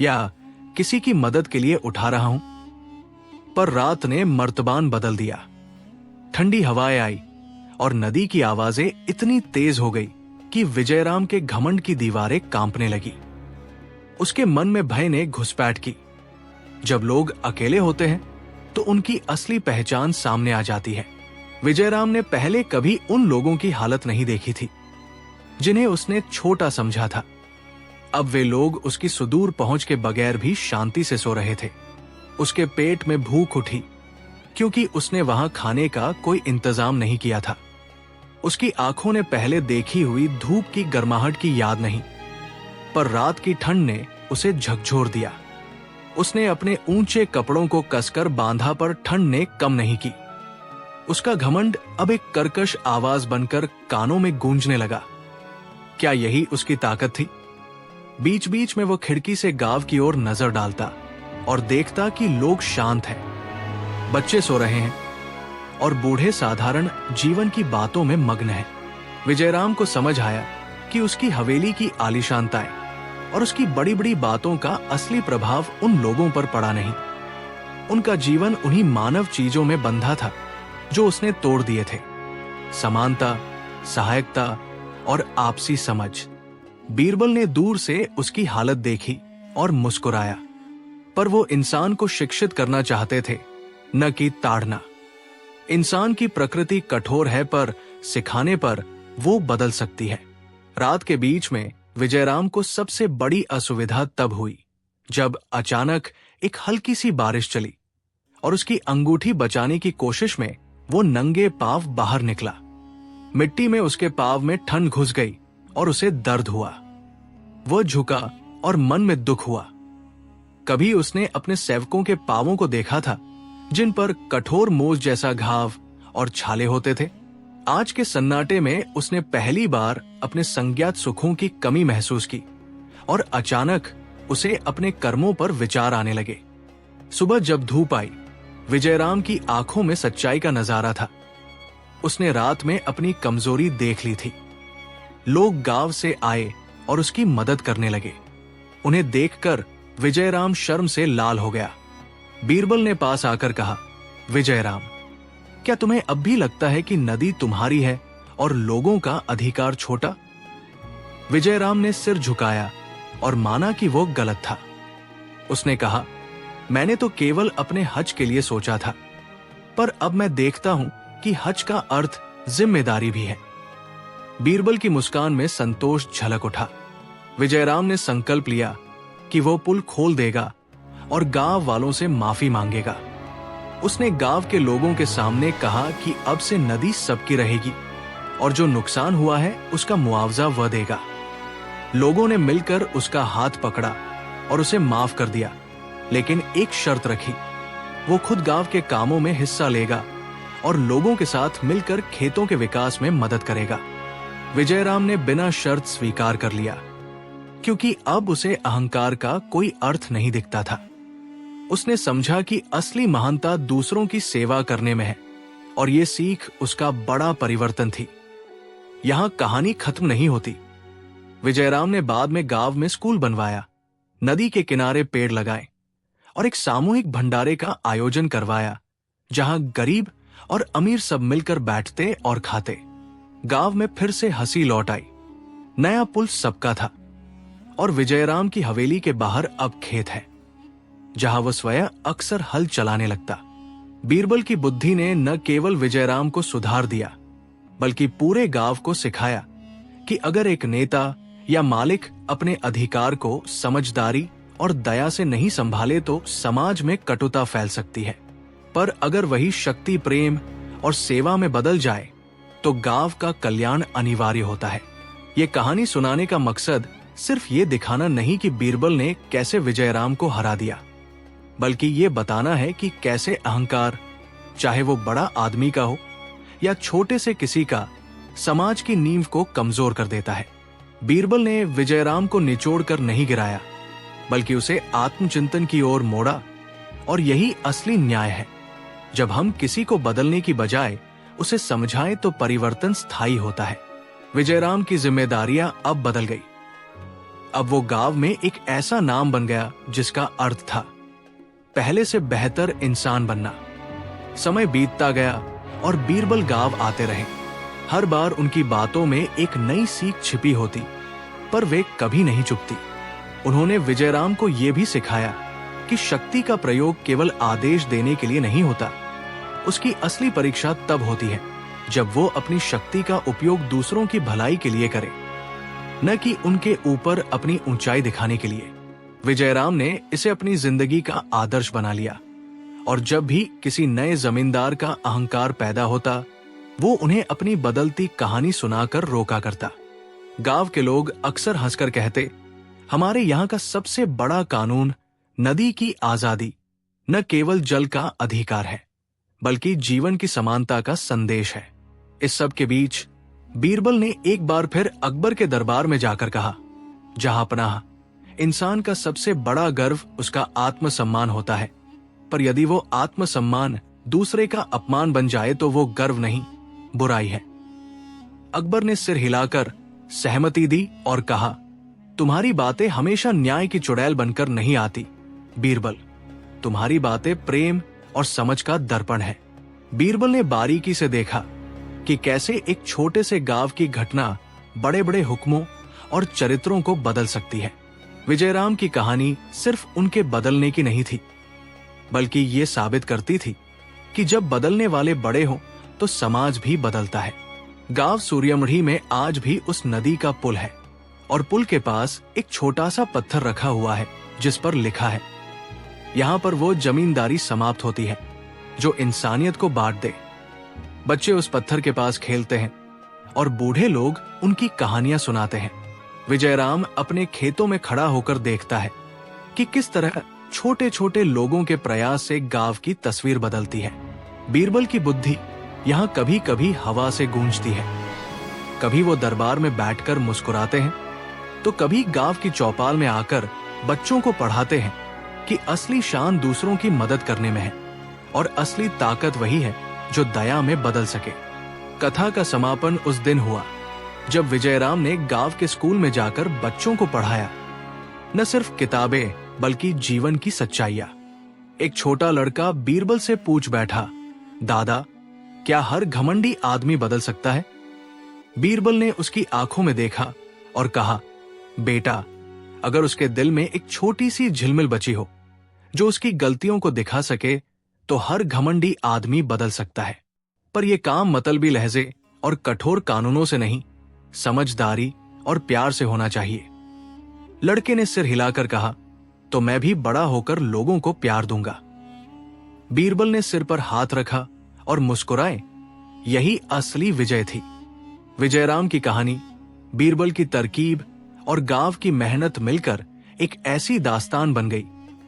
या किसी की मदद के लिए उठा रहा हूं? पर रात ने मर्तबान बदल दिया। ठंडी हवाएं आई और नदी की आवाजें इतनी तेज हो गई कि विजयराम के घमंड की दीवारें कांपने लगी। उसके मन में भय ने घुसपैठ की। जब लोग अकेले होते हैं तो उनकी असली पहचान सामने आ जाती है। विजयराम ने पहले कभी उन लोगों की हालत नहीं देखी थी जिन्हें उसने छोटा समझा था। अब वे लोग उसकी सुदूर पहुंच के बगैर भी शांति से सो रहे थे। उसके पेट में भूख उठी क्योंकि उसने वहां खाने का कोई इंतजाम नहीं किया था। उसकी आंखों ने पहले देखी हुई धूप की गर्माहट की याद नहीं, पर रात की ठंड ने उसे झकझोर दिया। उसने अपने ऊंचे कपड़ों को कसकर बांधा, पर ठंड ने कम नहीं की। उसका घमंड अब एक कर्कश आवाज बनकर कानों में गूंजने लगा। क्या यही उसकी ताकत थी? बीच बीच में वो खिड़की से गांव की ओर नजर डालता और देखता कि लोग शांत हैं, बच्चे सो रहे हैं और बूढ़े साधारण जीवन की बातों में मग्न हैं। विजयराम को समझ आया कि उसकी हवेली की आलीशानताएं और उसकी बड़ी बड़ी बातों का असली प्रभाव उन लोगों पर पड़ा नहीं। उनका जीवन उन्हीं मानव चीजों में बंधा था जो उसने तोड़ दिए थे। समानता, सहायकता और आपसी समझ। बीरबल ने दूर से उसकी हालत देखी और मुस्कुराया, पर वो इंसान को शिक्षित करना चाहते थे, न कि ताड़ना। इंसान की प्रकृति कठोर है, पर सिखाने पर वो बदल सकती है। रात के बीच में विजयराम को सबसे बड़ी असुविधा तब हुई जब अचानक एक हल्की सी बारिश चली और उसकी अंगूठी बचाने की कोशिश में वो नंगे पांव बाहर निकला। मिट्टी में उसके पांव में ठंड घुस गई और उसे दर्द हुआ। वह झुका और मन में दुख हुआ। कभी उसने अपने सेवकों के पांवों को देखा था जिन पर कठोर मोज जैसा घाव और छाले होते थे। आज के सन्नाटे में उसने पहली बार अपने संज्ञात सुखों की कमी महसूस की और अचानक उसे अपने कर्मों पर विचार आने लगे। सुबह जब धूप आई, विजयराम की आंखों में सच्चाई का नजारा था। उसने रात में अपनी कमजोरी देख ली थी। लोग गांव से आए और उसकी मदद करने लगे। उन्हें देखकर विजयराम शर्म से लाल हो गया। बीरबल ने पास आकर कहा, विजयराम, क्या तुम्हें अब भी लगता है कि नदी तुम्हारी है और लोगों का अधिकार छोटा? विजयराम ने सिर झुकाया और माना कि वो गलत था। उसने कहा, मैंने तो केवल अपने हज के लिए सोचा था, पर अब मैं देखता हूं कि हज का अर्थ जिम्मेदारी भी है। बीरबल की मुस्कान में संतोष झलक उठा। विजयराम ने संकल्प लिया कि वो पुल खोल देगा और गांव वालों से माफी मांगेगा। उसने गांव के लोगों के सामने कहा कि अब से नदी सबकी रहेगी और जो नुकसान हुआ है उसका मुआवजा वह देगा। लोगों ने मिलकर उसका हाथ पकड़ा और उसे माफ कर दिया, लेकिन एक शर्त रखी, वो खुद गांव के कामों में हिस्सा लेगा और लोगों के साथ मिलकर खेतों के विकास में मदद करेगा। विजयराम ने बिना शर्त स्वीकार कर लिया, क्योंकि अब उसे अहंकार का कोई अर्थ नहीं दिखता था। उसने समझा कि असली महानता दूसरों की सेवा करने में है और ये सीख उसका बड़ा परिवर्तन थी। यहां कहानी खत्म नहीं होती। विजयराम ने बाद में गांव में स्कूल बनवाया, नदी के किनारे पेड़ लगाए और एक सामूहिक भंडारे का आयोजन करवाया जहां गरीब और अमीर सब मिलकर बैठते और खाते। गांव में फिर से हंसी लौट आई। नया पुल सबका था और विजयराम की हवेली के बाहर अब खेत है, जहां वो स्वयं अक्सर हल चलाने लगता। बीरबल की बुद्धि ने न केवल विजयराम को सुधार दिया, बल्कि पूरे गांव को सिखाया कि अगर एक नेता या मालिक अपने अधिकार को समझदारी और दया से नहीं संभाले तो समाज में कटुता फैल सकती है, पर अगर वही शक्ति, प्रेम और सेवा में बदल जाए तो गांव का कल्याण अनिवार्य होता है। ये कहानी सुनाने का मकसद सिर्फ ये दिखाना नहीं कि बीरबल ने कैसे विजयराम को हरा दिया, बल्कि ये बताना है कि कैसे अहंकार, चाहे वो बड़ा आदमी का हो या छोटे से किसी का, समाज की नींव को कमजोर कर देता है। बीरबल ने विजयराम को निचोड़कर नहीं गिराया, बल्कि उसे आत्मचिंतन की ओर मोड़ा, और यही असली न्याय है। जब हम किसी को बदलने की बजाय उसे समझाएं तो परिवर्तन स्थायी होता है। विजयराम की जिम्मेदारियां अब बदल गई। अब वो गांव में एक ऐसा नाम बन गया जिसका अर्थ था पहले से बेहतर इंसान बनना। समय बीतता गया और बीरबल गांव आते रहे। हर बार उनकी बातों में एक नई सीख छिपी होती, पर वे कभी नहीं चुपती। उन्होंने विजयराम को यह भी सिखाया कि शक्ति का प्रयोग केवल आदेश देने के लिए नहीं होता। उसकी असली परीक्षा तब होती है जब वो अपनी शक्ति का उपयोग दूसरों की भलाई के लिए करे, न कि उनके ऊपर अपनी ऊंचाई दिखाने के लिए। विजयराम ने इसे अपनी जिंदगी का आदर्श बना लिया, और जब भी किसी नए जमींदार का अहंकार पैदा होता, वो उन्हें अपनी बदलती कहानी सुनाकर रोका करता। गांव के लोग अक्सर हंसकर कहते, हमारे यहाँ का सबसे बड़ा कानून नदी की आजादी न केवल जल का अधिकार है, बल्कि जीवन की समानता का संदेश है। इस सब के बीच बीरबल ने एक बार फिर अकबर के दरबार में जाकर कहा, जहांपनाह, इंसान का सबसे बड़ा गर्व उसका आत्मसम्मान होता है, पर यदि वो आत्मसम्मान दूसरे का अपमान बन जाए तो वो गर्व नहीं, बुराई है। अकबर ने सिर हिलाकर सहमति दी और कहा, तुम्हारी बातें हमेशा न्याय की चुड़ैल बनकर नहीं आती बीरबल, तुम्हारी बातें प्रेम और समझ का दर्पण है। बीरबल ने बारीकी से देखा कि कैसे एक छोटे से गांव की घटना बड़े बड़े हुक्मों और चरित्रों को बदल सकती है। विजयराम की कहानी सिर्फ उनके बदलने की नहीं थी, बल्कि ये साबित करती थी कि जब बदलने वाले बड़े हों तो समाज भी बदलता है। गांव सूर्यमढ़ी में आज भी उस नदी का पुल है, और पुल के पास एक छोटा सा पत्थर रखा हुआ है जिस पर लिखा है, यहाँ पर वो जमींदारी समाप्त होती है जो इंसानियत को बांट दे। बच्चे उस पत्थर के पास खेलते हैं और बूढ़े लोग उनकी कहानियां सुनाते हैं। विजयराम अपने खेतों में खड़ा होकर देखता है कि किस तरह छोटे छोटे लोगों के प्रयास से गांव की तस्वीर बदलती है। बीरबल की बुद्धि यहाँ कभी कभी हवा से गूंजती है, कभी वो दरबार में बैठकर मुस्कुराते हैं, तो कभी गांव की चौपाल में आकर बच्चों को पढ़ाते हैं कि असली शान दूसरों की मदद करने में है, और असली ताकत वही है जो दया में बदल सके। कथा का समापन उस दिन हुआ जब विजयराम ने गांव के स्कूल में जाकर बच्चों को पढ़ाया, न सिर्फ किताबें बल्कि जीवन की सच्चाइयां। एक छोटा लड़का बीरबल से पूछ बैठा, दादा, क्या हर घमंडी आदमी बदल सकता है? बीरबल ने उसकी आंखों में देखा और कहा, बेटा, अगर उसके दिल में एक छोटी सी झिलमिल बची हो जो उसकी गलतियों को दिखा सके तो हर घमंडी आदमी बदल सकता है। पर यह काम मतलबी लहजे और कठोर कानूनों से नहीं, समझदारी और प्यार से होना चाहिए। लड़के ने सिर हिलाकर कहा, तो मैं भी बड़ा होकर लोगों को प्यार दूंगा। बीरबल ने सिर पर हाथ रखा और मुस्कुराए। यही असली विजय थी। विजयराम की कहानी, बीरबल की तरकीब और गांव की मेहनत मिलकर एक ऐसी दास्तान बन गई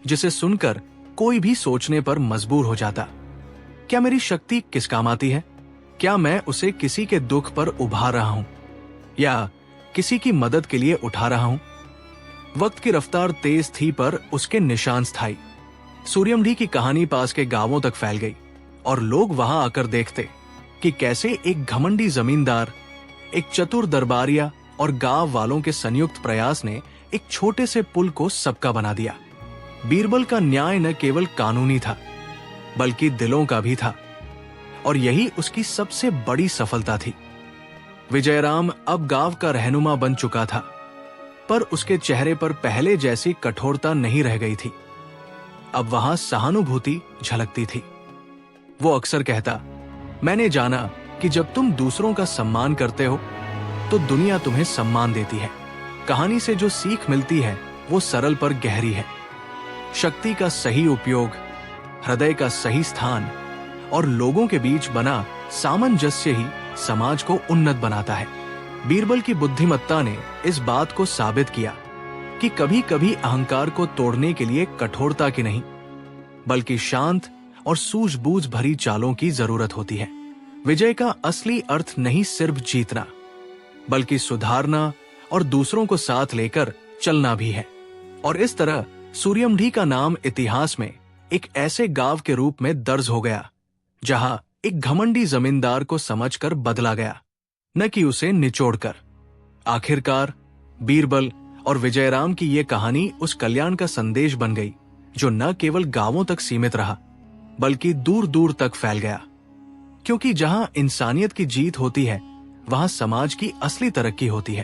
जिसे सुनकर कोई भी सोचने पर मजबूर हो जाता। क्या मेरी शक्ति किस काम आती है? क्या मैं उसे किसी के दुख पर उभार रहा हूं या किसी की मदद के लिए उठा रहा हूं? वक्त की रफ्तार तेज थी पर उसके निशान स्थायी। सूर्यमढ़ी की कहानी पास के गांवों तक फैल गई और लोग वहां आकर देखते कि कैसे एक घमंडी जमींदार, एक चतुर दरबारिया और गांव वालों के संयुक्त प्रयास ने एक छोटे से पुल को सबका बना दिया। बीरबल का न्याय न केवल कानूनी था बल्कि दिलों का भी था, और यही उसकी सबसे बड़ी सफलता थी। विजयराम अब गांव का रहनुमा बन चुका था, पर उसके चेहरे पर पहले जैसी कठोरता नहीं रह गई थी। अब वहां सहानुभूति झलकती थी। वो अक्सर कहता, मैंने जाना कि जब तुम दूसरों का सम्मान करते हो तो दुनिया तुम्हें सम्मान देती है। कहानी से जो सीख मिलती है वो सरल पर गहरी है। शक्ति का सही उपयोग, हृदय का सही स्थान और लोगों के बीच बना सामंजस्य ही समाज को उन्नत बनाता है। बीरबल की बुद्धिमत्ता ने इस बात को साबित किया कि कभी कभी अहंकार को तोड़ने के लिए कठोरता की नहीं, बल्कि शांत और सूझबूझ भरी चालों की जरूरत होती है। विजय का असली अर्थ नहीं सिर्फ जीतना, बल्कि सुधारना और दूसरों को साथ लेकर चलना भी है। और इस तरह सूर्यमढ़ी का नाम इतिहास में एक ऐसे गांव के रूप में दर्ज हो गया जहां एक घमंडी जमींदार को समझकर बदला गया, न कि उसे निचोड़कर। आखिरकार बीरबल और विजयराम की ये कहानी उस कल्याण का संदेश बन गई जो न केवल गांवों तक सीमित रहा, बल्कि दूर दूर तक फैल गया। क्योंकि जहां इंसानियत की जीत होती है, वहां समाज की असली तरक्की होती है।